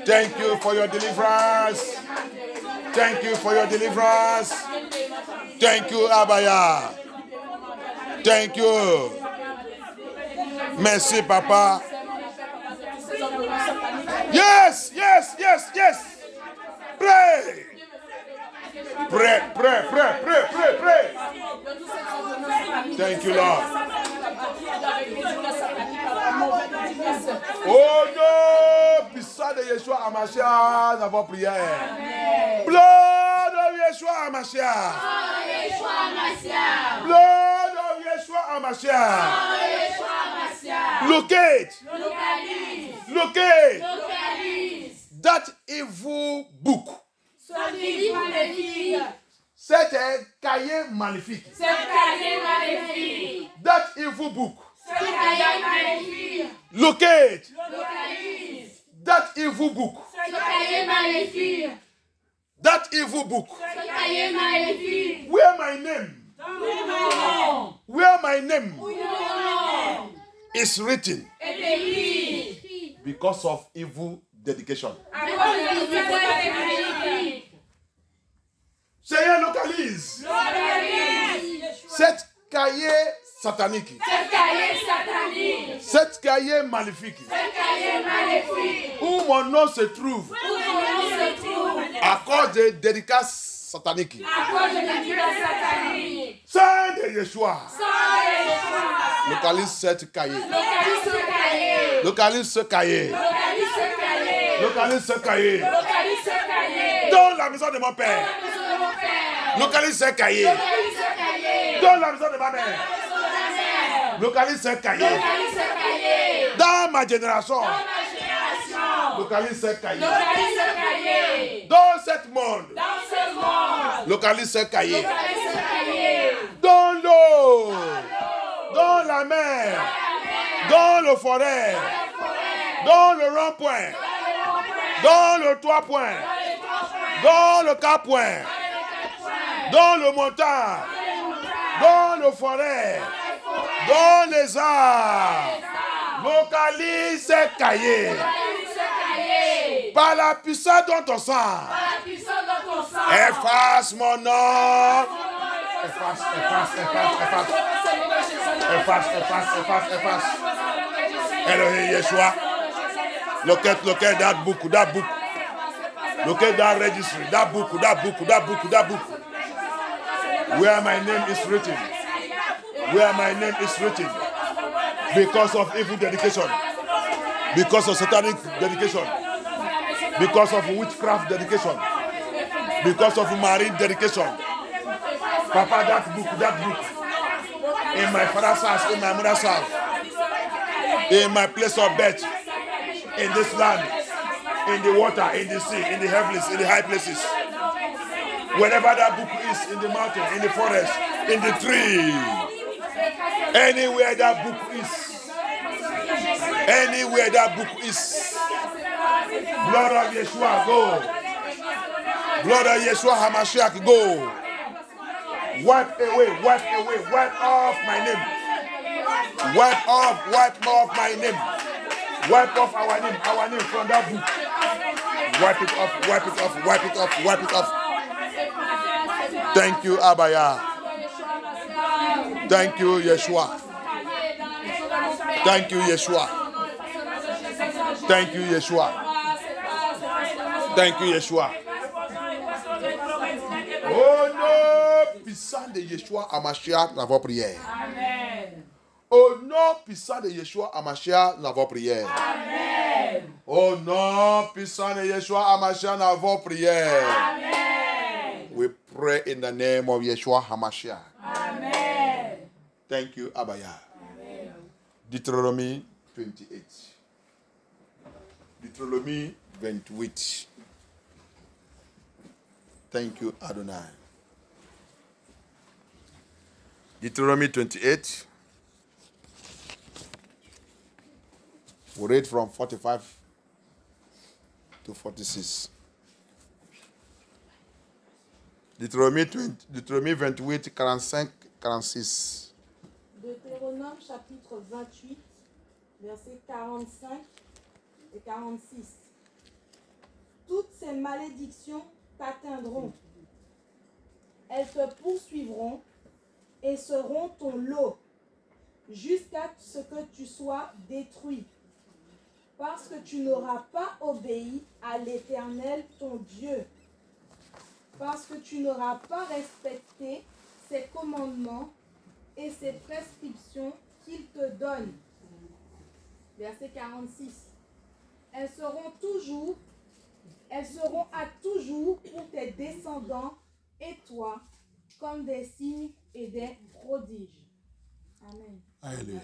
Thank you for your deliverance. Thank you for your deliverance. Thank you, Abaya. Thank you. Merci, Papa. Yes, yes, yes, yes. Pray. Pray, pray, pray, pray, pray, pray. Thank you, Lord. Oh no, puissance de Yeshua HaMashiach, nous avons prié. Blood of Yeshua HaMashiach. Blood of Yeshua HaMashiach. Locate. Locate. That evil book. C'est un cahier maléfique. That evil book. Locate. That evil book. That evil book. Where my name. Where my name is written. Because of evil dedication. Seigneur, localise. Cette cahier satanique. Cette cahier maléfique. Où mon nom se trouve. À cause des dédicaces sataniques. Saint de Yeshua. Localise cette cahier. Localise ce cahier. Localise ce cahier. Dans la maison de mon père. Localise ce cahier. Dans la maison de ma mère. Localise ce cahier. Dans ma génération. Localise ce cahier. Dans ce monde. Localise ce cahier. Dans l'eau. Dans la mer. Dans le forêt. Dans le rond-point. Dans le 3 points. Dans le 4 points. Dans le montagne. Dans le forêt. Dans les arbres. Localise ces cahiers. Par la puissance de ton sang. Efface mon nom. Efface, efface, efface, efface. Efface, efface, efface, efface. Elohim Yeshua. Locate that book, that book. Locate that registry, that book, that book, that book, that book. Where my name is written. Where my name is written. Because of evil dedication. Because of satanic dedication. Because of witchcraft dedication. Because of marine dedication. Papa, that book. In my father's house, in my mother's house. In my place of birth. In this land. In the water, in the sea, in the heavens, in the high places. Wherever that book is, in the mountain, in the forest, in the tree. Anywhere that book is. Anywhere that book is. Blood of Yeshua, go. Blood of Yeshua HaMashiach, go. Wipe off my name. Wipe off my name. Wipe off our name from that book. Wipe it off. Thank you, Abaya. Thank you, Yeshua. Thank you, Yeshua. Thank you, Yeshua. Thank you, Yeshua. Oh non, puissant de Yeshua HaMashiach, nous avons prié. Amen. Au nom puissant de Yeshua HaMashiach, nous avons prié. Amen. Au nom puissant de Yeshua HaMashiach, nous avons prié. Amen. We pray in the name of Yeshua HaMashiach. Amen. Thank you, Abaya. Amen. Deutéronomie 28. Deutéronomie 28. Thank you, Adonai. Deuteronomy 28. We read from 45 to 46. Deutéronomie 28, 45, 46. Deutéronome chapitre 28, versets 45 et 46. Toutes ces malédictions t'atteindront. Elles te poursuivront et seront ton lot jusqu'à ce que tu sois détruit. Parce que tu n'auras pas obéi à l'Éternel ton Dieu. Parce que tu n'auras pas respecté ses commandements et ses prescriptions qu'il te donne. Verset 46. Elles seront à toujours pour tes descendants et toi, comme des signes et des prodiges. Amen. Hallelujah.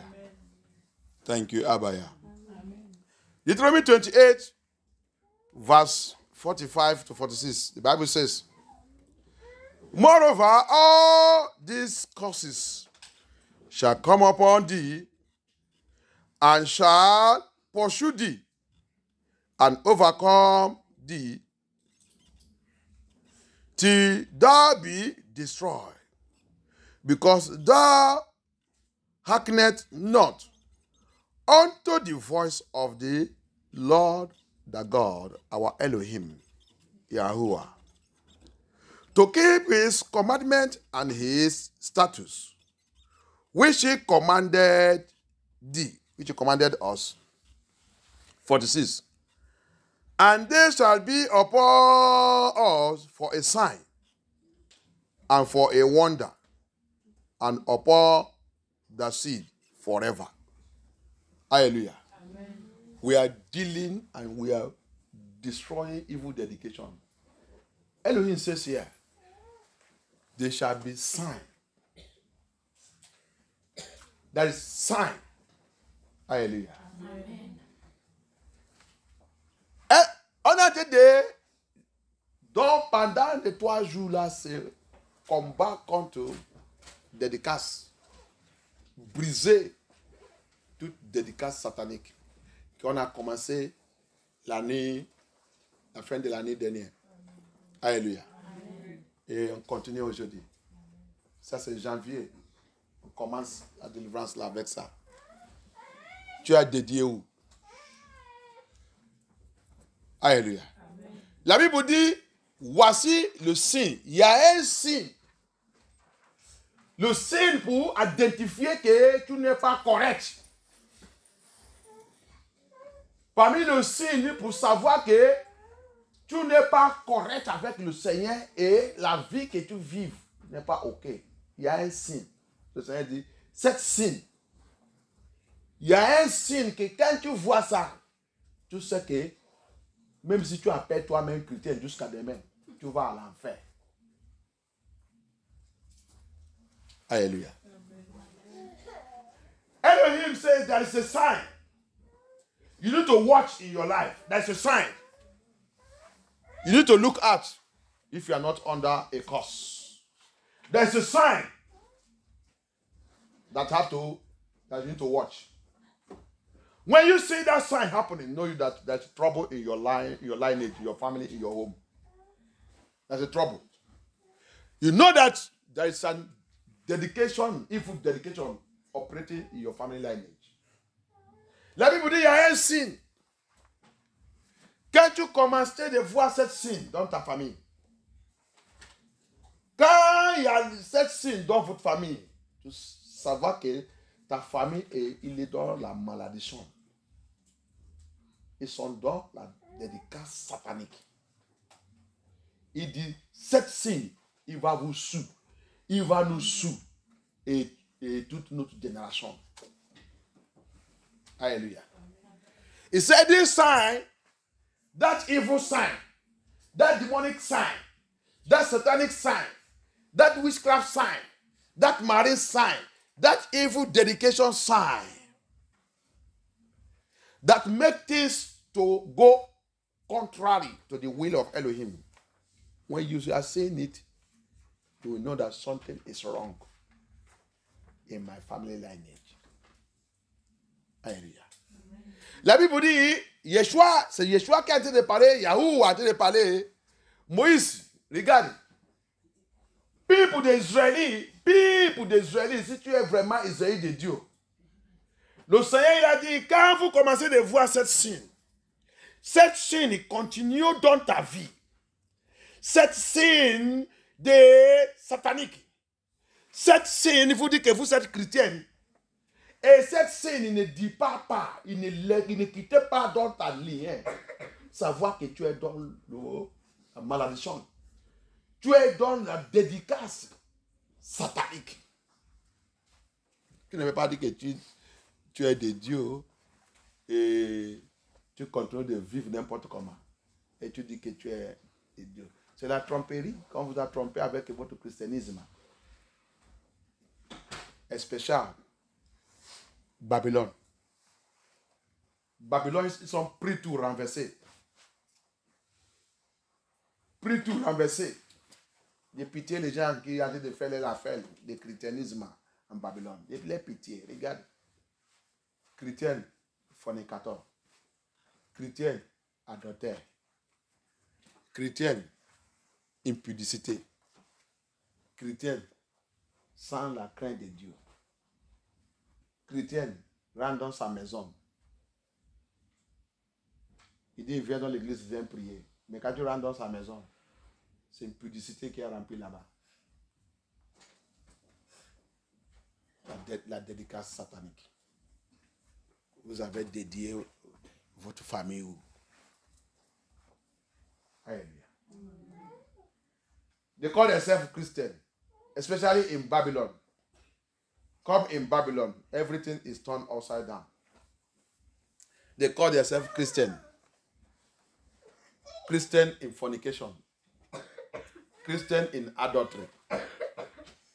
Thank you, Abaya. Amen. Deuteronomy 28, verse 45 to 46. The Bible says, moreover, all these curses shall come upon thee, and shall pursue thee, and overcome thee, till thou be destroyed, because thou hearkenest not unto the voice of the Lord the God, our Elohim, Yahuwah, to keep his commandment and his statutes, which he commanded thee, which he commanded us. 46. And they shall be upon us for a sign, and for a wonder, and upon the seed forever. Hallelujah. Amen. We are dealing and we are destroying evil dedication. Elohim says here, there shall be sign. That is sign. Hallelujah. Amen. On a dit, donc pendant les 3 jours là, c'est combat contre dédicace. Briser toute dédicace satanique qu'on a commencé la fin de l'année dernière. Alléluia. Et on continue aujourd'hui. Ça c'est janvier. On commence la délivrance là avec ça. Tu as dédié où? Alléluia. La Bible dit, voici le signe. Il y a un signe. Le signe pour identifier que tu n'es pas correct. Parmi le signe pour savoir que tu n'es pas correct avec le Seigneur et la vie que tu vives n'est pas OK. Il y a un signe. Le Seigneur dit, cette signe. Il y a un signe que quand tu vois ça, tu sais que même si tu appelles toi-même chrétien jusqu'à demain, tu vas à l'enfer. Alléluia. Elohim says there is a sign. You need to watch in your life. There's a sign. You need to look at if you are not under a curse. There's a sign that you need to watch. When you see that sign happening, know that there's trouble in your lineage, your family, in your home. There's a trouble. You know that there is an dedication, evil dedication operating in your family lineage. La Bible dit, il y a un signe. Quand tu commences de voir cette signe dans ta famille, quand il y a cette signe dans votre famille, tu savoir que ta famille il est dans la malédiction. Ils sont dans la dédicace satanique. Il dit, cette signe, il va vous sous. Il va nous sous. Et toute notre génération. Hallelujah. He said this sign, that evil sign, that demonic sign, that satanic sign, that witchcraft sign, that marine sign, that evil dedication sign, that make things to go contrary to the will of Elohim. When you are saying it, you will know that something is wrong in my family lineage. Alléluia. La Bible dit, Yeshua, c'est Yeshua qui a été de parler, Yahou a été de parler. Moïse, regarde. People d'Israël, si tu es vraiment Israël de Dieu, le Seigneur il a dit, quand vous commencez de voir cette signe continue dans ta vie. Cette signe de satanique. Cette signe vous dit que vous êtes chrétienne. Et cette signe il ne dit pas, il ne quitte pas dans ta ligne. Savoir que tu es dans la malédiction. Tu es dans la dédicace satanique. Qui ne veut pas dire que tu es de Dieu et tu continues de vivre n'importe comment. Et tu dis que tu es de Dieu. C'est la tromperie qu'on vous a trompé avec votre christianisme. Spécial. Babylone. Babylone, ils sont pris tout renversés. Pris tout renversé. J'ai pitié les gens qui ont dit de faire l'affaire du christianisme en Babylone. J'ai les pitié. Regarde. Chrétien, fornicateur. Chrétien, adultère. Chrétien, impudicité. Chrétien, sans la crainte de Dieu. Chrétien, rentre dans sa maison. Il dit, il vient dans l'église, il vient prier. Mais quand tu rentres dans sa maison, c'est une pudicité qui est remplie là-bas. La dédicace satanique. Vous avez dédié votre famille où? Alléluia. They call themselves Christian, especially in Babylon. Come in Babylon, everything is turned upside down. They call themselves Christian. Christian in fornication. Christian in adultery.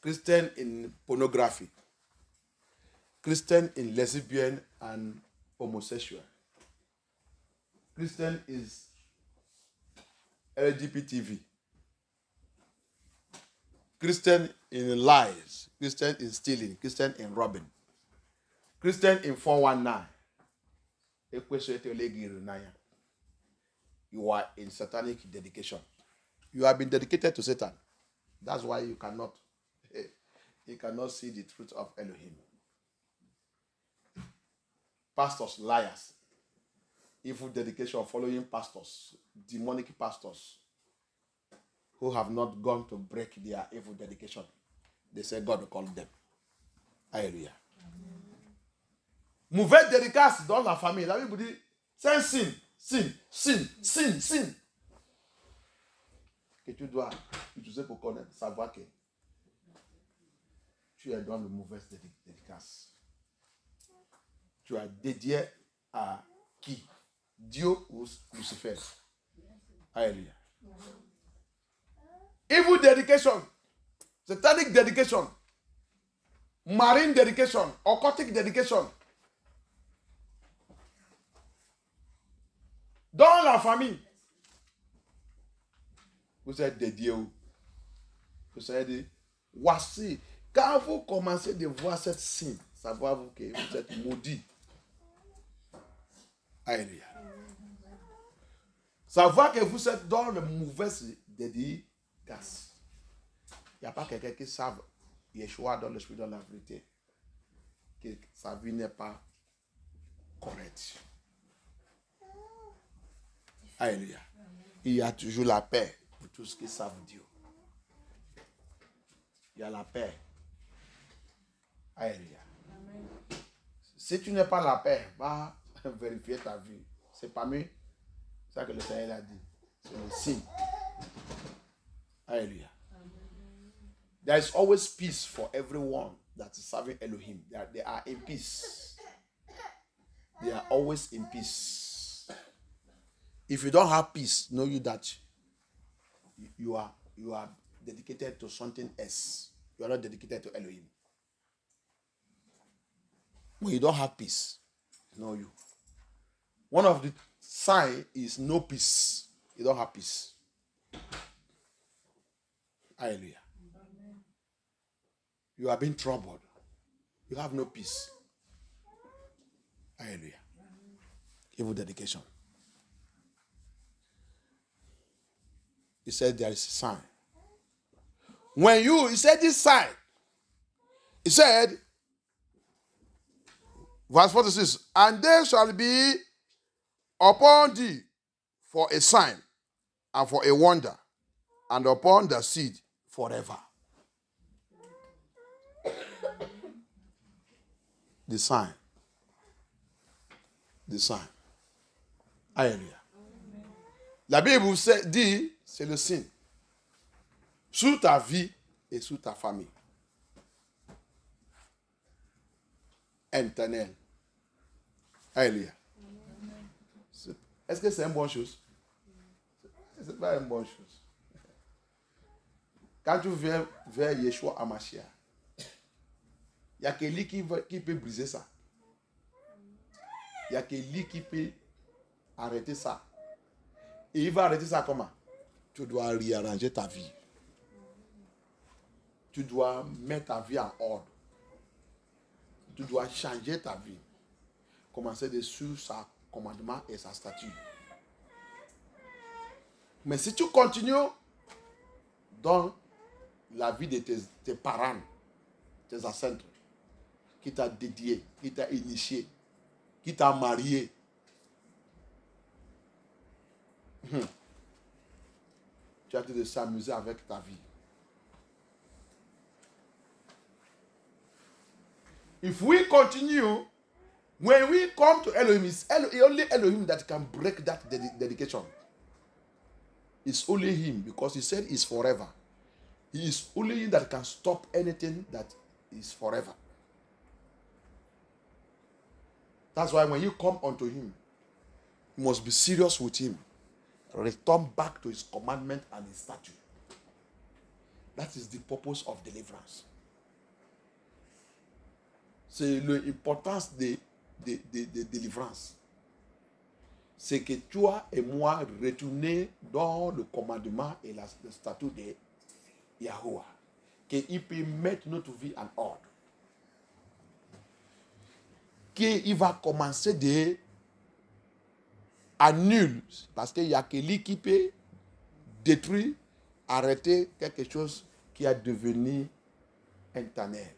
Christian in pornography. Christian in lesbian and homosexual. Christian is LGBTV. Christian in lies. Christian in stealing. Christian in robbing. Christian in 419. You are in satanic dedication. You have been dedicated to Satan. That's why you cannot see the truth of Elohim. Pastors, liars. Evil dedication following pastors, demonic pastors who have not gone to break their evil dedication. They say God will call them. Alléluia. Mauvaise dédicace dans la famille. La Bible dit, c'est un signe. Signe. Que tu dois utiliser pour connaître, savoir que tu es dans le mauvais dédicace. Tu as dédié à qui? Dieu ou Lucifer. Alléluia. Evil dedication, satanic dedication, marine dedication, occultic dedication. Dans la famille, vous êtes dédié où? Vous allez dire, voici, quand vous commencez de voir cette signe, savoir que vous êtes maudit. Alléluia. Savoir que vous êtes dans le mauvais dédicace. Il n'y a pas quelqu'un qui savent Yeshua dans l'esprit, dans la vérité, que sa vie n'est pas correcte. Alléluia. Il y a toujours la paix pour tous ceux qui savent Dieu. Il y a la paix. Alléluia. Si tu n'es pas la paix, va vérifier ta vie. C'est pas mieux. C'est ça que le Seigneur a dit. C'est le signe. Alléluia. There is always peace for everyone that is serving Elohim. They are in peace. They are always in peace. If you don't have peace, know you that you are dedicated to something else. You are not dedicated to Elohim. When you don't have peace, know you. One of the signs is no peace. You don't have peace. Hallelujah. You are being troubled. You have no peace. Hallelujah. Evil dedication. He said there is a sign. He said this sign. He said, verse 46, and there shall be upon thee for a sign and for a wonder, and upon the seed forever. The sign. The sign. Alléluia. La Bible dit, c'est le signe. Sur ta vie et sur ta famille. Éternel. Alléluia. Est-ce que c'est une bonne chose? Ce n'est pas une bonne chose. Quand tu viens vers Yeshua Hamashiach, il n'y a que lui qui peut briser ça. Il n'y a que lui qui peut arrêter ça. Et il va arrêter ça comment? Tu dois réarranger ta vie. Tu dois mettre ta vie en ordre. Tu dois changer ta vie. Commencer de suivre sa commandement et sa statut. Mais si tu continues dans la vie de tes parents, tes ancêtres, qui t'a dédié, qui t'a initié, qui t'a marié, tu as de s'amuser avec ta vie. If we continue, when we come to Elohim, it's only Elohim that can break that dedication. It's only him, because he said it's forever. He is only him that can stop anything that is forever. That's why when you come unto him, you must be serious with him. Return back to his commandment and his statute. That is the purpose of deliverance. C'est l'importance de délivrance. C'est que toi et moi retourner dans le commandement et le statut de Yahuwah. Qu'il peut mettre notre vie en ordre. Qu'il va commencer de annuler. Parce qu'il y a que lui qui peut détruire, arrêter quelque chose qui a devenu éternel.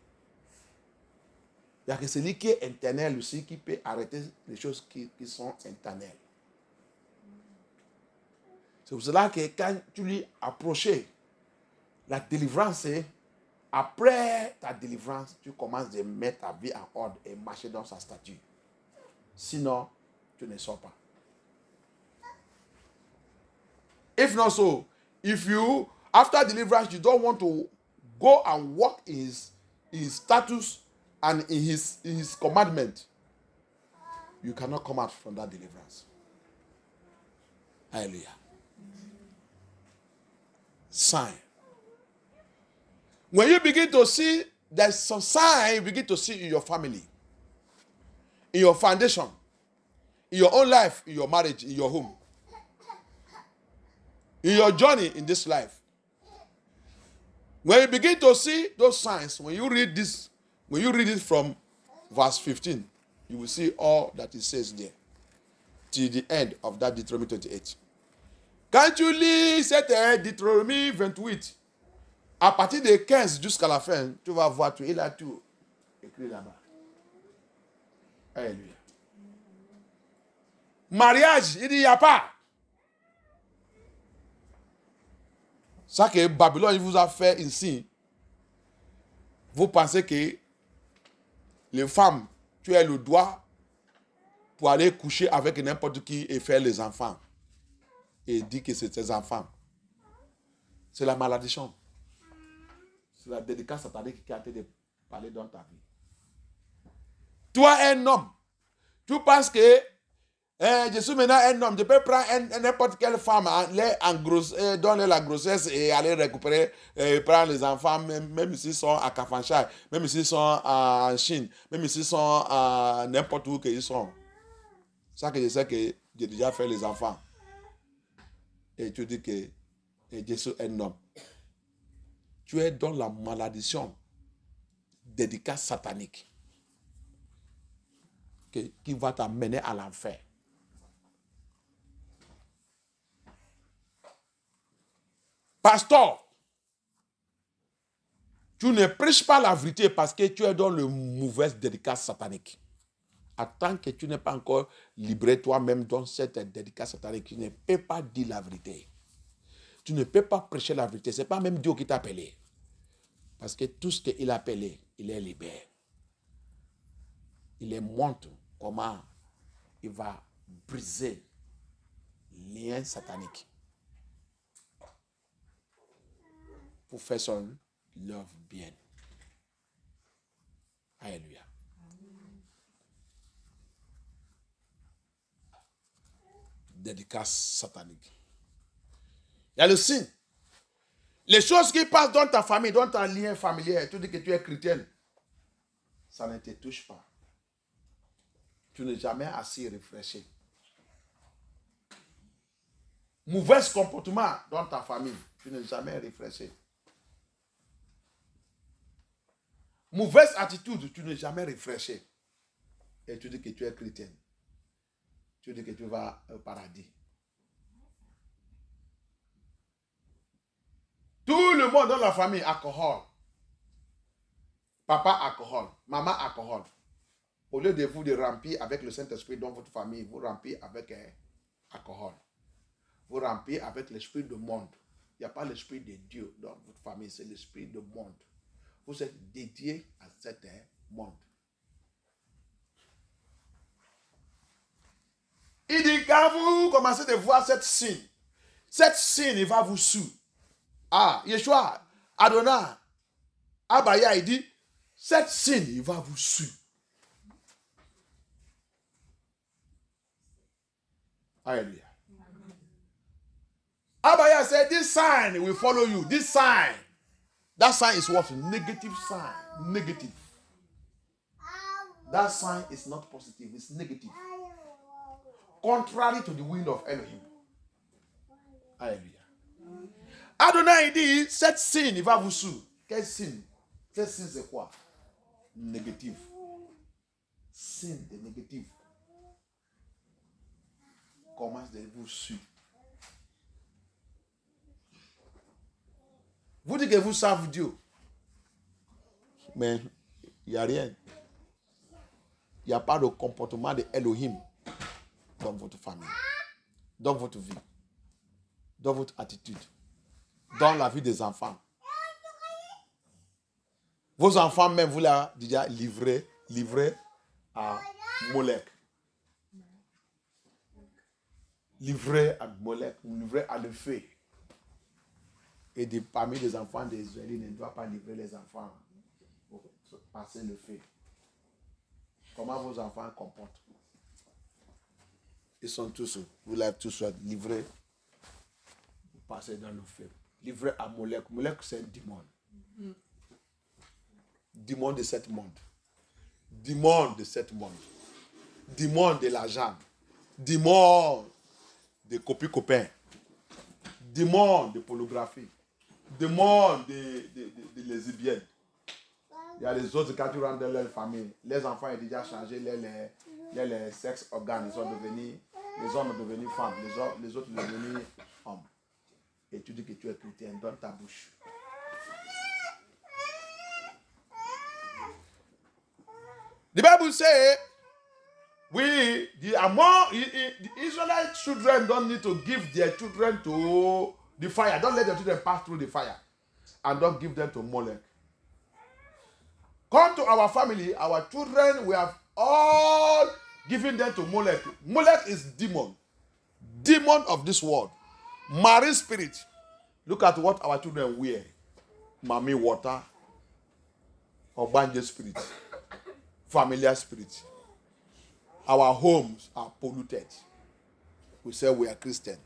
Il y a que celui qui est éternel aussi qui peut arrêter les choses qui sont éternelles. C'est pour cela que quand tu lui approches, la délivrance, c'est après ta délivrance, tu commences à mettre ta vie en ordre et marcher dans sa statue. Sinon, tu ne sors pas. If not so, if you, after deliverance, you don't want to go and walk in his status and in his commandment, you cannot come out from that deliverance. Hallelujah. Sign. When you begin to see, there's some sign you begin to see in your family, in your foundation, in your own life, in your marriage, in your home, in your journey in this life. When you begin to see those signs, when you read it from verse 15, you will see all that it says there till the end of that Deutéronomie 28. Quand tu lis cette Deutéronomie 28, à partir de 15 jusqu'à la fin, tu vas voir tout. Il a tout écrit là-bas. Alléluia. Mariage, il dit il n'y a pas. Ça que Babylone vous a fait ici, vous pensez que les femmes, tu as le droit pour aller coucher avec n'importe qui et faire les enfants. Et dire que c'est tes enfants. C'est la malédiction. C'est la dédicace satanique qui a été de parler dans ta vie. Toi, un homme, tu penses que je suis maintenant un homme, je peux prendre n'importe quelle femme, donner la grossesse et aller récupérer, prendre les enfants, même s'ils sont à Kafanchai, même s'ils sont en Chine, même s'ils sont à n'importe où qu'ils sont. Ça que je sais que j'ai déjà fait les enfants. Et tu dis que je suis un homme. Tu es dans la malédiction, dédicace satanique, qui va t'amener à l'enfer. Pasteur, tu ne prêches pas la vérité parce que tu es dans le mauvais dédicace satanique. Tant que tu n'es pas encore libéré toi-même dans cette dédicace satanique, tu ne peux pas dire la vérité. Tu ne peux pas prêcher la vérité. Ce n'est pas même Dieu qui t'a appelé. Parce que tout ce qu'il a appelé, il est libéré. Il est montre comment il va briser les liens sataniques pour faire son œuvre bien. Alléluia. Dédicace satanique. Il y a le signe. Les choses qui passent dans ta famille, dans ton lien familier, tu dis que tu es chrétien, ça ne te touche pas. Tu n'es jamais assez réfléchi. Mauvais comportement dans ta famille, tu n'es jamais réfléchi. Mauvaise attitude, tu n'es jamais réfléchi. Et tu dis que tu es chrétien. Tu dis que tu vas au paradis. Tout le monde dans la famille, alcool. Papa, alcool. Maman, alcool. Au lieu de vous de remplir avec le Saint-Esprit dans votre famille, vous remplissez avec alcool. Vous remplissez avec l'esprit du monde. Il n'y a pas l'esprit de Dieu dans votre famille, c'est l'esprit du monde. Vous êtes dédié à cet monde. Il dit, quand vous commencez de voir cette signe, il va vous suivre. Ah, Yeshua, Adonai, Abaya, il dit, cette signe, il va vous suivre. Alléluia. Abaya said, this sign will follow you. This sign. That sign is what? Negative sign. Negative. That sign is not positive. It's negative. Contrary to the will of Elohim. Alléluia. Adonai, il dit, cette signe, il va vous suivre. Quel signe? Cette signe, c'est quoi? Négatif. Signe de négatif. Commence de vous suivre. Vous dites que vous savez Dieu. Mais il n'y a rien. Il n'y a pas de comportement de Elohim dans votre famille, dans votre vie, dans votre attitude, dans la vie des enfants. Vos enfants même, vous l'avez déjà livré à Molech. Livré à Molech, livré à le feu. Et parmi les enfants des Israélites, ne doit pas livrer les enfants pour passer le feu. Comment vos enfants comportent? Ils sont tous, vous l'avez tous livrés passer dans le feu. Livré à Molech. Molech, c'est un démon. Démon de cet monde. Démon de cet monde. Démon de l'argent. Démon de copains. Démon de pornographie. Démon de lesbiennes. Il y a les autres, quand tu rentres dans leur famille, les enfants ont déjà changé les sexes organes. Ils sont devenus, les hommes sont devenus femmes, les autres sont devenus hommes. Et tu dis que tu es chrétien, donne ta bouche. The Bible says, the Israelite children don't need to give their children to the fire. Don't let their children pass through the fire. And don't give them to Molech. Come to our family, our children, we have all given them to Molech. Molech is demon. Demon of this world. Marine spirit. Look at what our children wear. Mommy water. Obanje spirit. Familiar spirit. Our homes are polluted. We say we are Christian.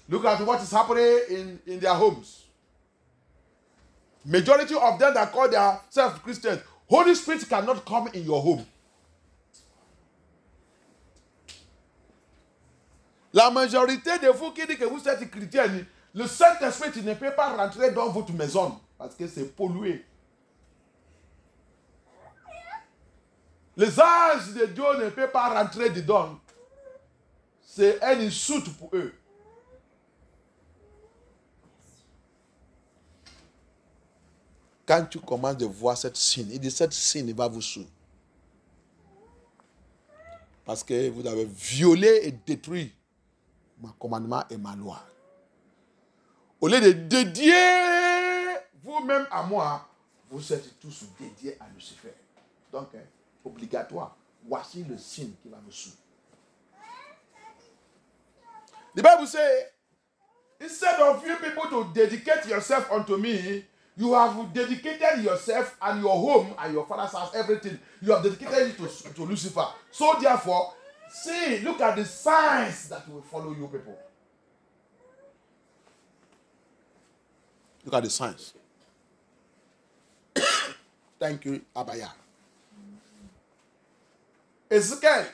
Look at what is happening in their homes. Majority of them that call themselves Christians, Holy Spirit cannot come in your home. La majorité de vous qui dit que vous êtes chrétiens, le Saint-Esprit ne peut pas rentrer dans votre maison parce que c'est pollué. Les anges de Dieu ne peuvent pas rentrer dedans. C'est un insulte pour eux. Quand tu commences de voir cette signe, il dit cette signe va vous suivre. Parce que vous avez violé et détruit mon commandement et ma loi. Au lieu de dédier vous-même à moi, vous êtes tous dédiés à Lucifer. Donc, obligatoire. Voici le signe qui va vous suivre. The Bible says, instead of you people to dedicate yourself unto me, you have dedicated yourself and your home and your father's house, everything. You have dedicated it to Lucifer. So therefore, see, look at the signs that will follow you people. Look at the signs. Thank you, Abaya. Ezekiel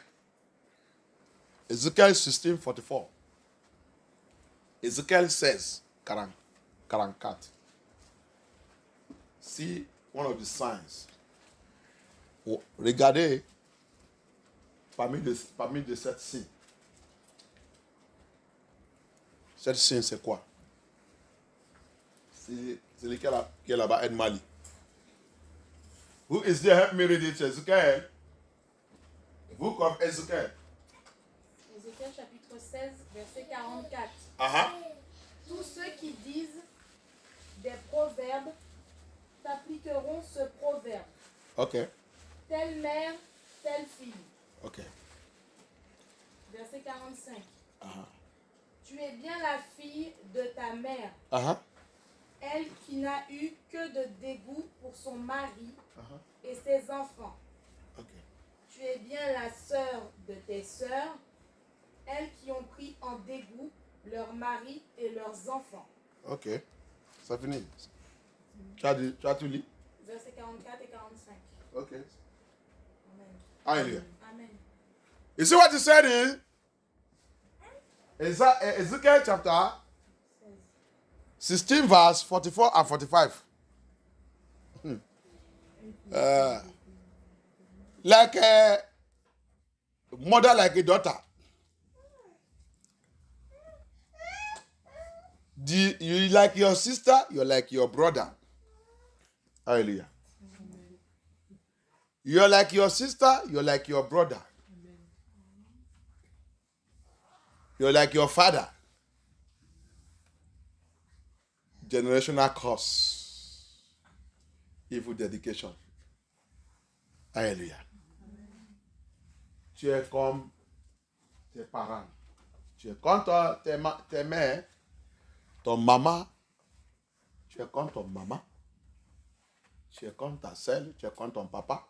16:44. Ezekiel says, 44. See one of the signs. Regardez parmi de cette signes. Cette signe, c'est quoi? C'est lequel qui est là-bas, Ed Mali. Who is there? Help me read it. Ezekiel. Book of Ezekiel. Ézéchiel chapitre 16, verset 44. Uh-huh. Tous ceux qui disent des proverbes t'appliqueront ce proverbe. Ok. Telle mère, telle fille. Ok. Verset 45. Uh-huh. Tu es bien la fille de ta mère, Uh-huh. elle qui n'a eu que de dégoût pour son mari Uh-huh. et ses enfants. Ok. Tu es bien la sœur de tes sœurs, elles qui ont pris en dégoût leurs maris et leurs enfants. Ok. Ça finit. Tu as tout lu? Versets 44 et 45. Ok. Amen. Hallelujah. Amen. You see what he said in Ezekiel chapter 16 verse 44 and 45. Like a mother, like a daughter. You like your sister, you're like your brother. Hallelujah. You're like your sister, you're like your brother. You're like your father. Generational curse. Evil dedication. Hallelujah. Tu es comme tes parents. Tu es comme tes mères, ton maman. Tu es comme ton maman. Tu es comme ta sœur, tu es comme ton papa.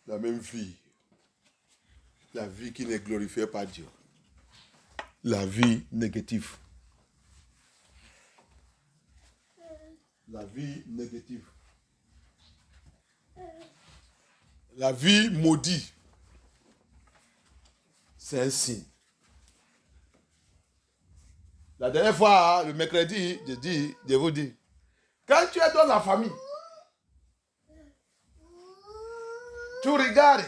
La même vie. La vie qui n'est glorifiée par Dieu. La vie négative. La vie négative. La vie maudite. C'est un signe. La dernière fois, le mercredi, je vous dis, quand tu es dans la famille, tu regardes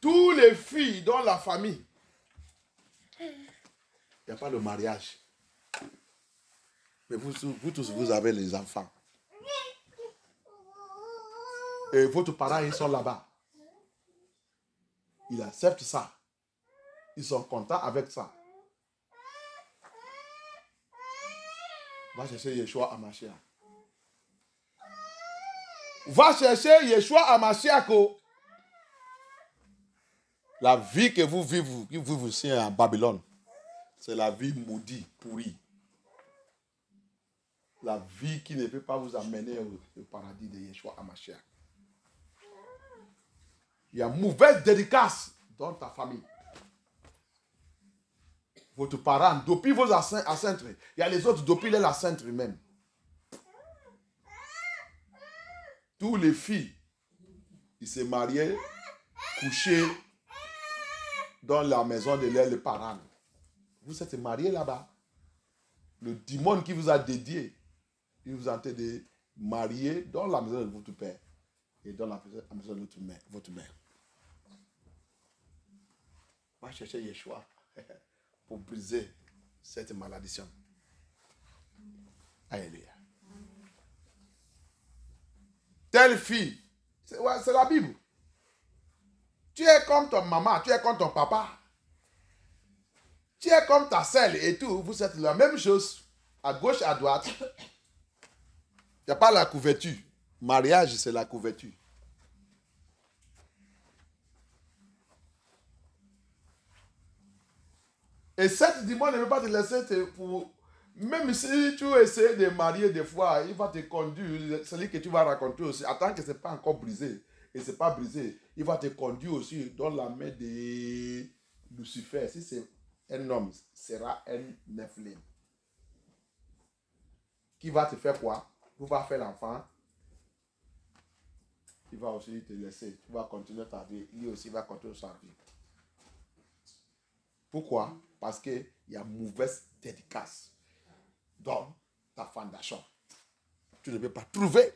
tous les filles dans la famille. Il n'y a pas de mariage. Mais vous tous, vous avez les enfants. Et vos parents, ils sont là-bas. Ils acceptent ça. Ils sont contents avec ça. Va chercher Yeshua à Mashiach. Va chercher Yeshua à Mashiach. La vie que vous vivez ici en Babylone, c'est la vie maudite, pourrie. La vie qui ne peut pas vous amener au paradis de Yeshua à Mashiach. Il y a mauvaise dédicace dans ta famille. Votre parent, depuis vos ancêtres, il y a les autres, depuis les ancêtres même. Tous les filles, ils se mariaient, couchés dans la maison de leurs parents. Vous êtes mariés là-bas. Le démon qui vous a dédié, il vous a été de marier dans la maison de votre père et dans la maison de votre mère. Va chercher Yeshua pour briser cette malédiction. Alléluia. Telle fille, c'est la Bible. Tu es comme ton maman, tu es comme ton papa. Tu es comme ta sœur et tout. Vous êtes la même chose. À gauche, à droite. Il n'y a pas la couverture. Mariage, c'est la couverture. Et cette démon ne veut pas te laisser pour... Même si tu essaies de marier des fois, il va te conduire. Celui que tu vas raconter aussi. Attends que ce n'est pas encore brisé. Et ce n'est pas brisé. Il va te conduire aussi dans la main de Lucifer. Si c'est un homme, sera un Nephilim. Qui va te faire quoi? Vous va faire l'enfant. Il va aussi te laisser. Tu vas continuer ta vie. Lui aussi va continuer sa vie. Pourquoi? Parce qu'il y a mauvaise dédicace dans ta fondation. Tu ne peux pas trouver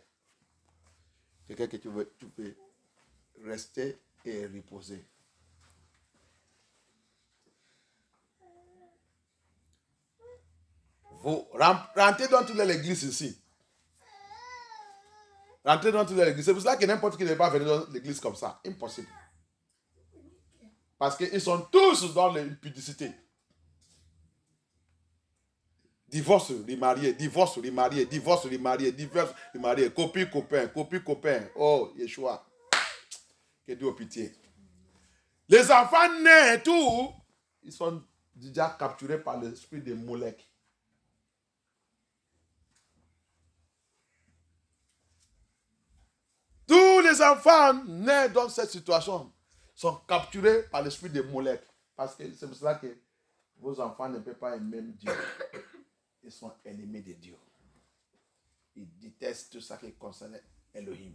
quelqu'un que tu peux rester et reposer. Vous rentrez dans toutes les églises ici. Rentrez dans toutes les églises. C'est pour cela que n'importe qui ne peut pas venir dans l'église comme ça. Impossible. Parce qu'ils sont tous dans l'impudicité. Divorce, remarié, divorce, remarié, divorce, remarié, divorce, remarié, copie, copain. Oh, Yeshua. Que Dieu ait pitié. Les enfants nés et tout, ils sont déjà capturés par l'esprit de Molech. Tous les enfants nés dans cette situation sont capturés par l'esprit de Molech. Parce que c'est pour cela que vos enfants ne peuvent pas aimer Dieu. Ils sont ennemis de Dieu. Ils détestent tout ça qui concerne Elohim.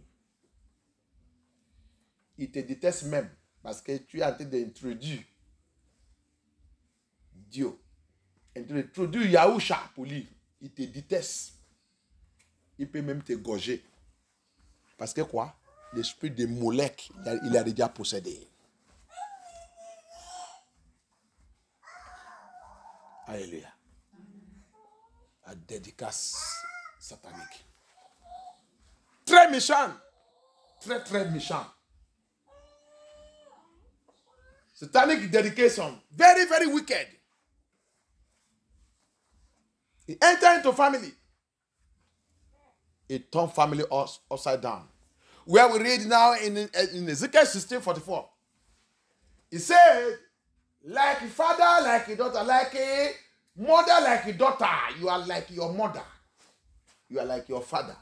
Ils te détestent même parce que tu es en train d'introduire Dieu. Introduire Yahusha pour lui. Ils te détestent. Il peut même te gorger. Parce que quoi? L'esprit de Molech, il a déjà possédé. Alléluia. La dédicace satanique. Très méchant. Très, très méchant. Satanic dedication. Very, very wicked. It enter into family. It turn family upside down. Where we read now in Ezekiel 16:44. It said, like a father, like a daughter, like a mother, like a daughter. You are like your mother. You are like your father.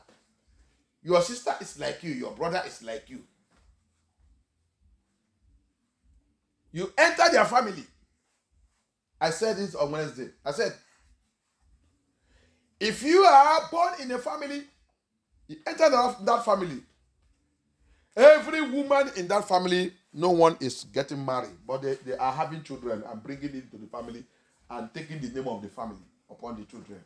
Your sister is like you. Your brother is like you. You enter their family. I said this on Wednesday. I said, if you are born in a family, you enter that family. Every woman in that family, no one is getting married, but they are having children and bringing it to the family and taking the name of the family upon the children.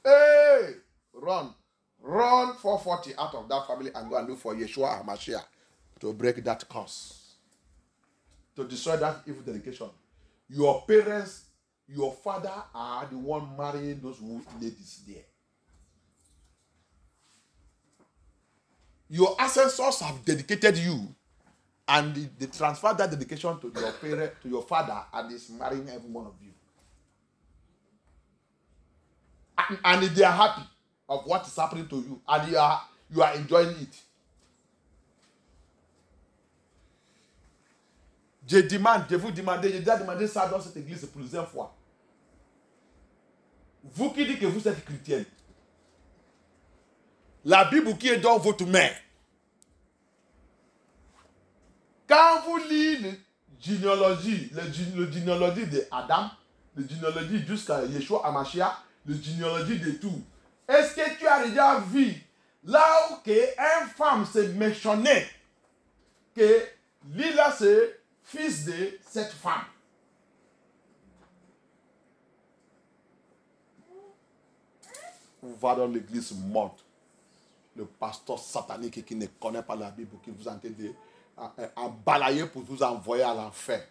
Hey, run 440 out of that family and go and look for Yeshua HaMashiach to break that curse, to destroy that evil dedication. Your parents, your father are the one marrying those ladies there. Your ancestors have dedicated you, and they transfer that dedication to your parent, to your father, and is marrying every one of you. And they are happy of what is happening to you, and you are enjoying it. Je vous demandez, j'ai déjà demandé ça dans cette église plusieurs fois. Vous qui dites que vous êtes chrétienne, la Bible qui est dans votre main, quand vous lisez le généalogie de Adam, le généalogie jusqu'à Yeshua HaMashiach, le généalogie de tout, est-ce que tu as déjà vu là où une femme se mentionnait que lui là c'est fils de cette femme? On va dans l'église morte. Le pasteur satanique qui ne connaît pas la Bible, qui vous entend à balayer pour vous envoyer à l'enfer.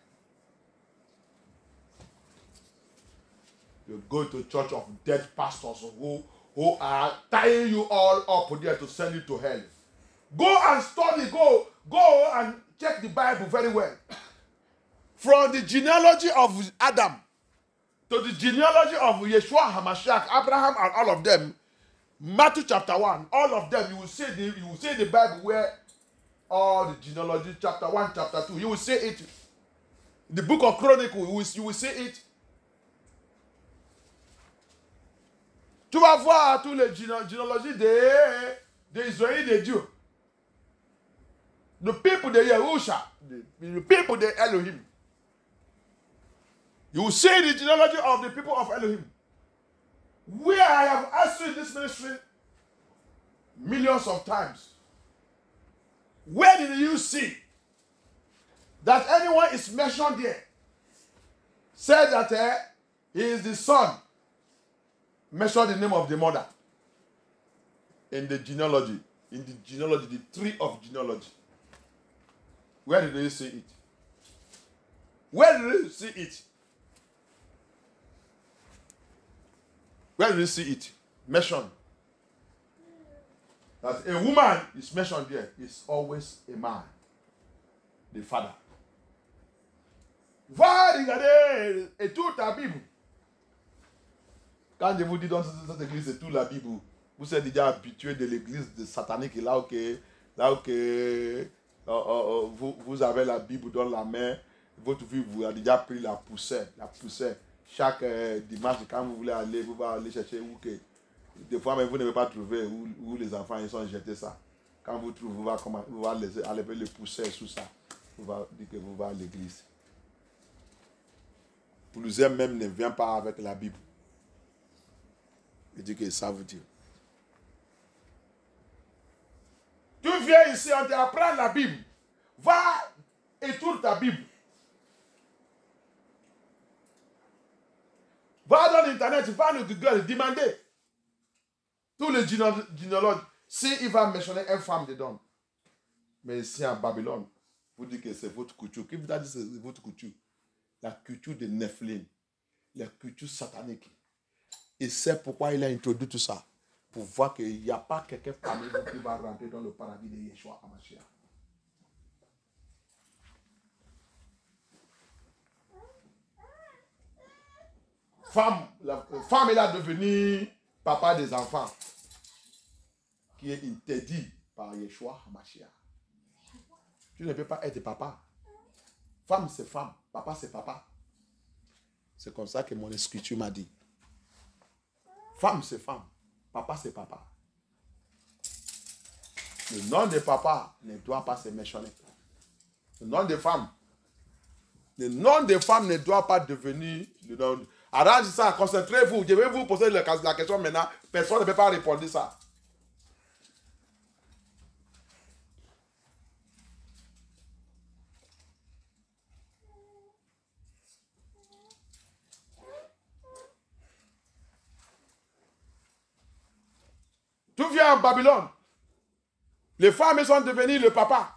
You go to church of dead pastors who are tying you all up there to send you to hell. Go and study, go and check the Bible very well. From the genealogy of Adam to the genealogy of Yeshua HaMashiach, Abraham and all of them, Matthew chapter 1, all of them, you will see the Bible where all the genealogy, chapter 1, chapter 2, you will see it. The book of Chronicles, you will see it. Tu vas voir toutes les généalogies des Israélites de Dieu. The people de Yahusha, the people de Elohim. You will see the genealogy of the people of Elohim. Where I have asked you in this ministry millions of times. Where did you see that anyone is mentioned there? Said that he is the son. Mention the name of the mother. In the genealogy. In the genealogy, the tree of genealogy. Where did you see it? Where did you see it? Where did you see it? Mentioned. That a woman is mentioned there is always a man. The father. Va regarder et toute la Bible. Quand je vous dis dans cette église, c'est toute la Bible. Vous êtes déjà habitué de l'église de satanique, là où vous avez la Bible dans la main, votre vie vous a déjà pris la poussière. Chaque dimanche, quand vous voulez aller, vous allez chercher où que. Des fois, mais vous ne pouvez pas trouver où les enfants ils sont jetés ça. Quand vous trouvez, vous allez enlever le poussière sous ça. Vous allez dire que vous allez à l'église. Plusieurs même ne viennent pas avec la Bible. Il dit que ça veut dire. Tu viens ici, on t'apprend la Bible. Va et tourne ta Bible. Va dans l'internet, va dans Google, demander. Tous les généalogues, s'il va mentionner une femme dedans. Mais ici en Babylone, vous dites que c'est votre couture. Qui vous a dit que c'est votre couture? La culture de Nephilim, la culture satanique. Et c'est pourquoi il a introduit tout ça. Pour voir qu'il n'y a pas quelqu'un parmi vous qui va rentrer dans le paradis de Yeshua HaMashiach. La femme est là devenue papa des enfants. Qui est interdit par Yeshua HaMashiach. Tu ne peux pas être papa. Femme, c'est femme. Papa, c'est papa. C'est comme ça que mon écriture m'a dit. Femme, c'est femme. Papa, c'est papa. Le nom de papa ne doit pas se mentionner. Le nom de femme Le nom des femmes ne doit pas devenir le nom. Alors, ça, concentrez-vous. Je vais vous poser la question maintenant. Personne ne peut pas répondre ça. Tout vient en Babylone. Les femmes sont devenues le papa.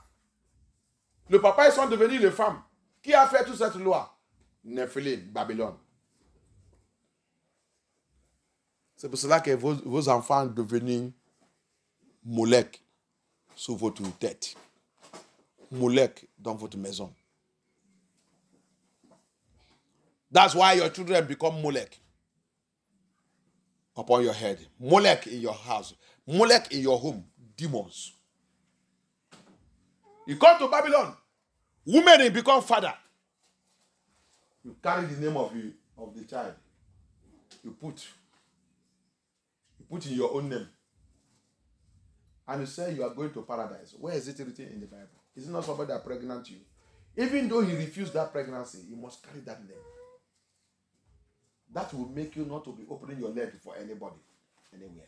Le papa, ils sont devenus les femmes. Qui a fait toute cette loi? Néphilim, Babylone. C'est pour cela que vos enfants sont devenus Molek sous votre tête. Molek dans votre maison. That's why your children become Molek upon your head. Molek in your house. Molek in your home. Demons. You come to Babylon. Women they become father. You carry the name of the child. You put in your own name. And you say you are going to paradise. Where is it written in the Bible? Is it not somebody that pregnant you? Even though he refused that pregnancy, you must carry that name. That will make you not to be opening your leg for anybody, anywhere.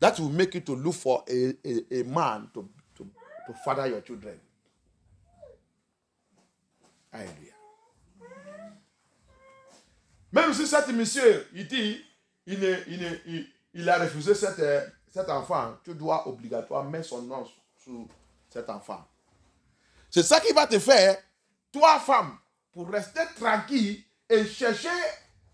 That will make you to look for a man to father your children. Alléluia. Même si cet monsieur, il dit, il a refusé cet enfant, tu dois obligatoirement mettre son nom sur cet enfant. C'est ça qui va te faire, toi femme, pour rester tranquille et chercher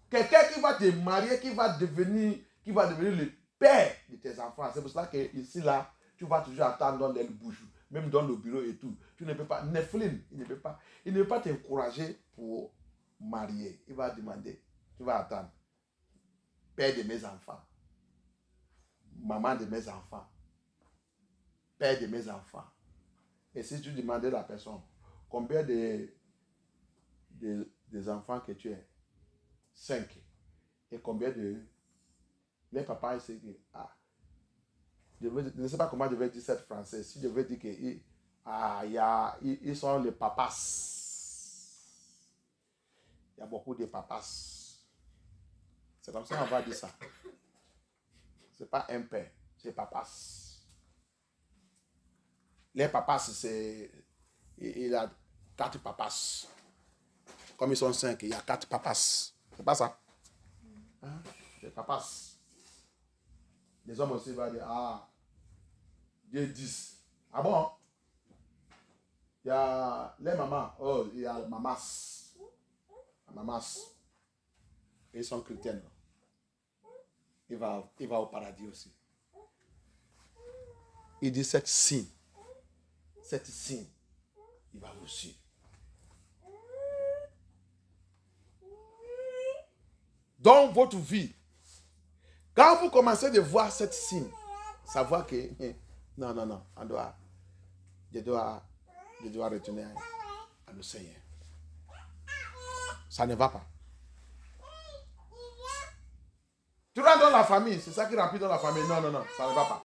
quelqu'un qui va te marier, qui va devenir le père de tes enfants. C'est pour cela que ici, là, tu vas toujours attendre dans les bouches, même dans le bureau et tout. Tu ne peux pas, Néphilim, il ne peut pas t'encourager pour marier. Il va demander, tu vas attendre. Père de mes enfants, maman de mes enfants, père de mes enfants. Et si tu demandais à la personne, combien des enfants que tu as? 5. Et combien de... Les papas, ils se disent, je ne sais pas comment je vais dire cette française. Si je veux dire que ils sont les papas. Il y a beaucoup de papas. C'est comme ça qu'on va dire ça. Ce n'est pas un père, c'est papas. Les papas, c'est... Il a 4 papas. Comme ils sont 5, il y a 4 papas. C'est pas ça? Hein? Les papas. Les hommes aussi vont dire, Dieu 10. Ah bon? Il y a les mamans. Oh, il y a mamas. Mamas. Ils sont chrétiennes. Il va au paradis aussi. Il dit cette signe, il va vous suivre. Dans votre vie, quand vous commencez de voir cette signe, savoir que non, je dois retourner à le Seigneur. Ça ne va pas. Tu rentres dans la famille, c'est ça qui remplit dans la famille. Non, ça ne va pas.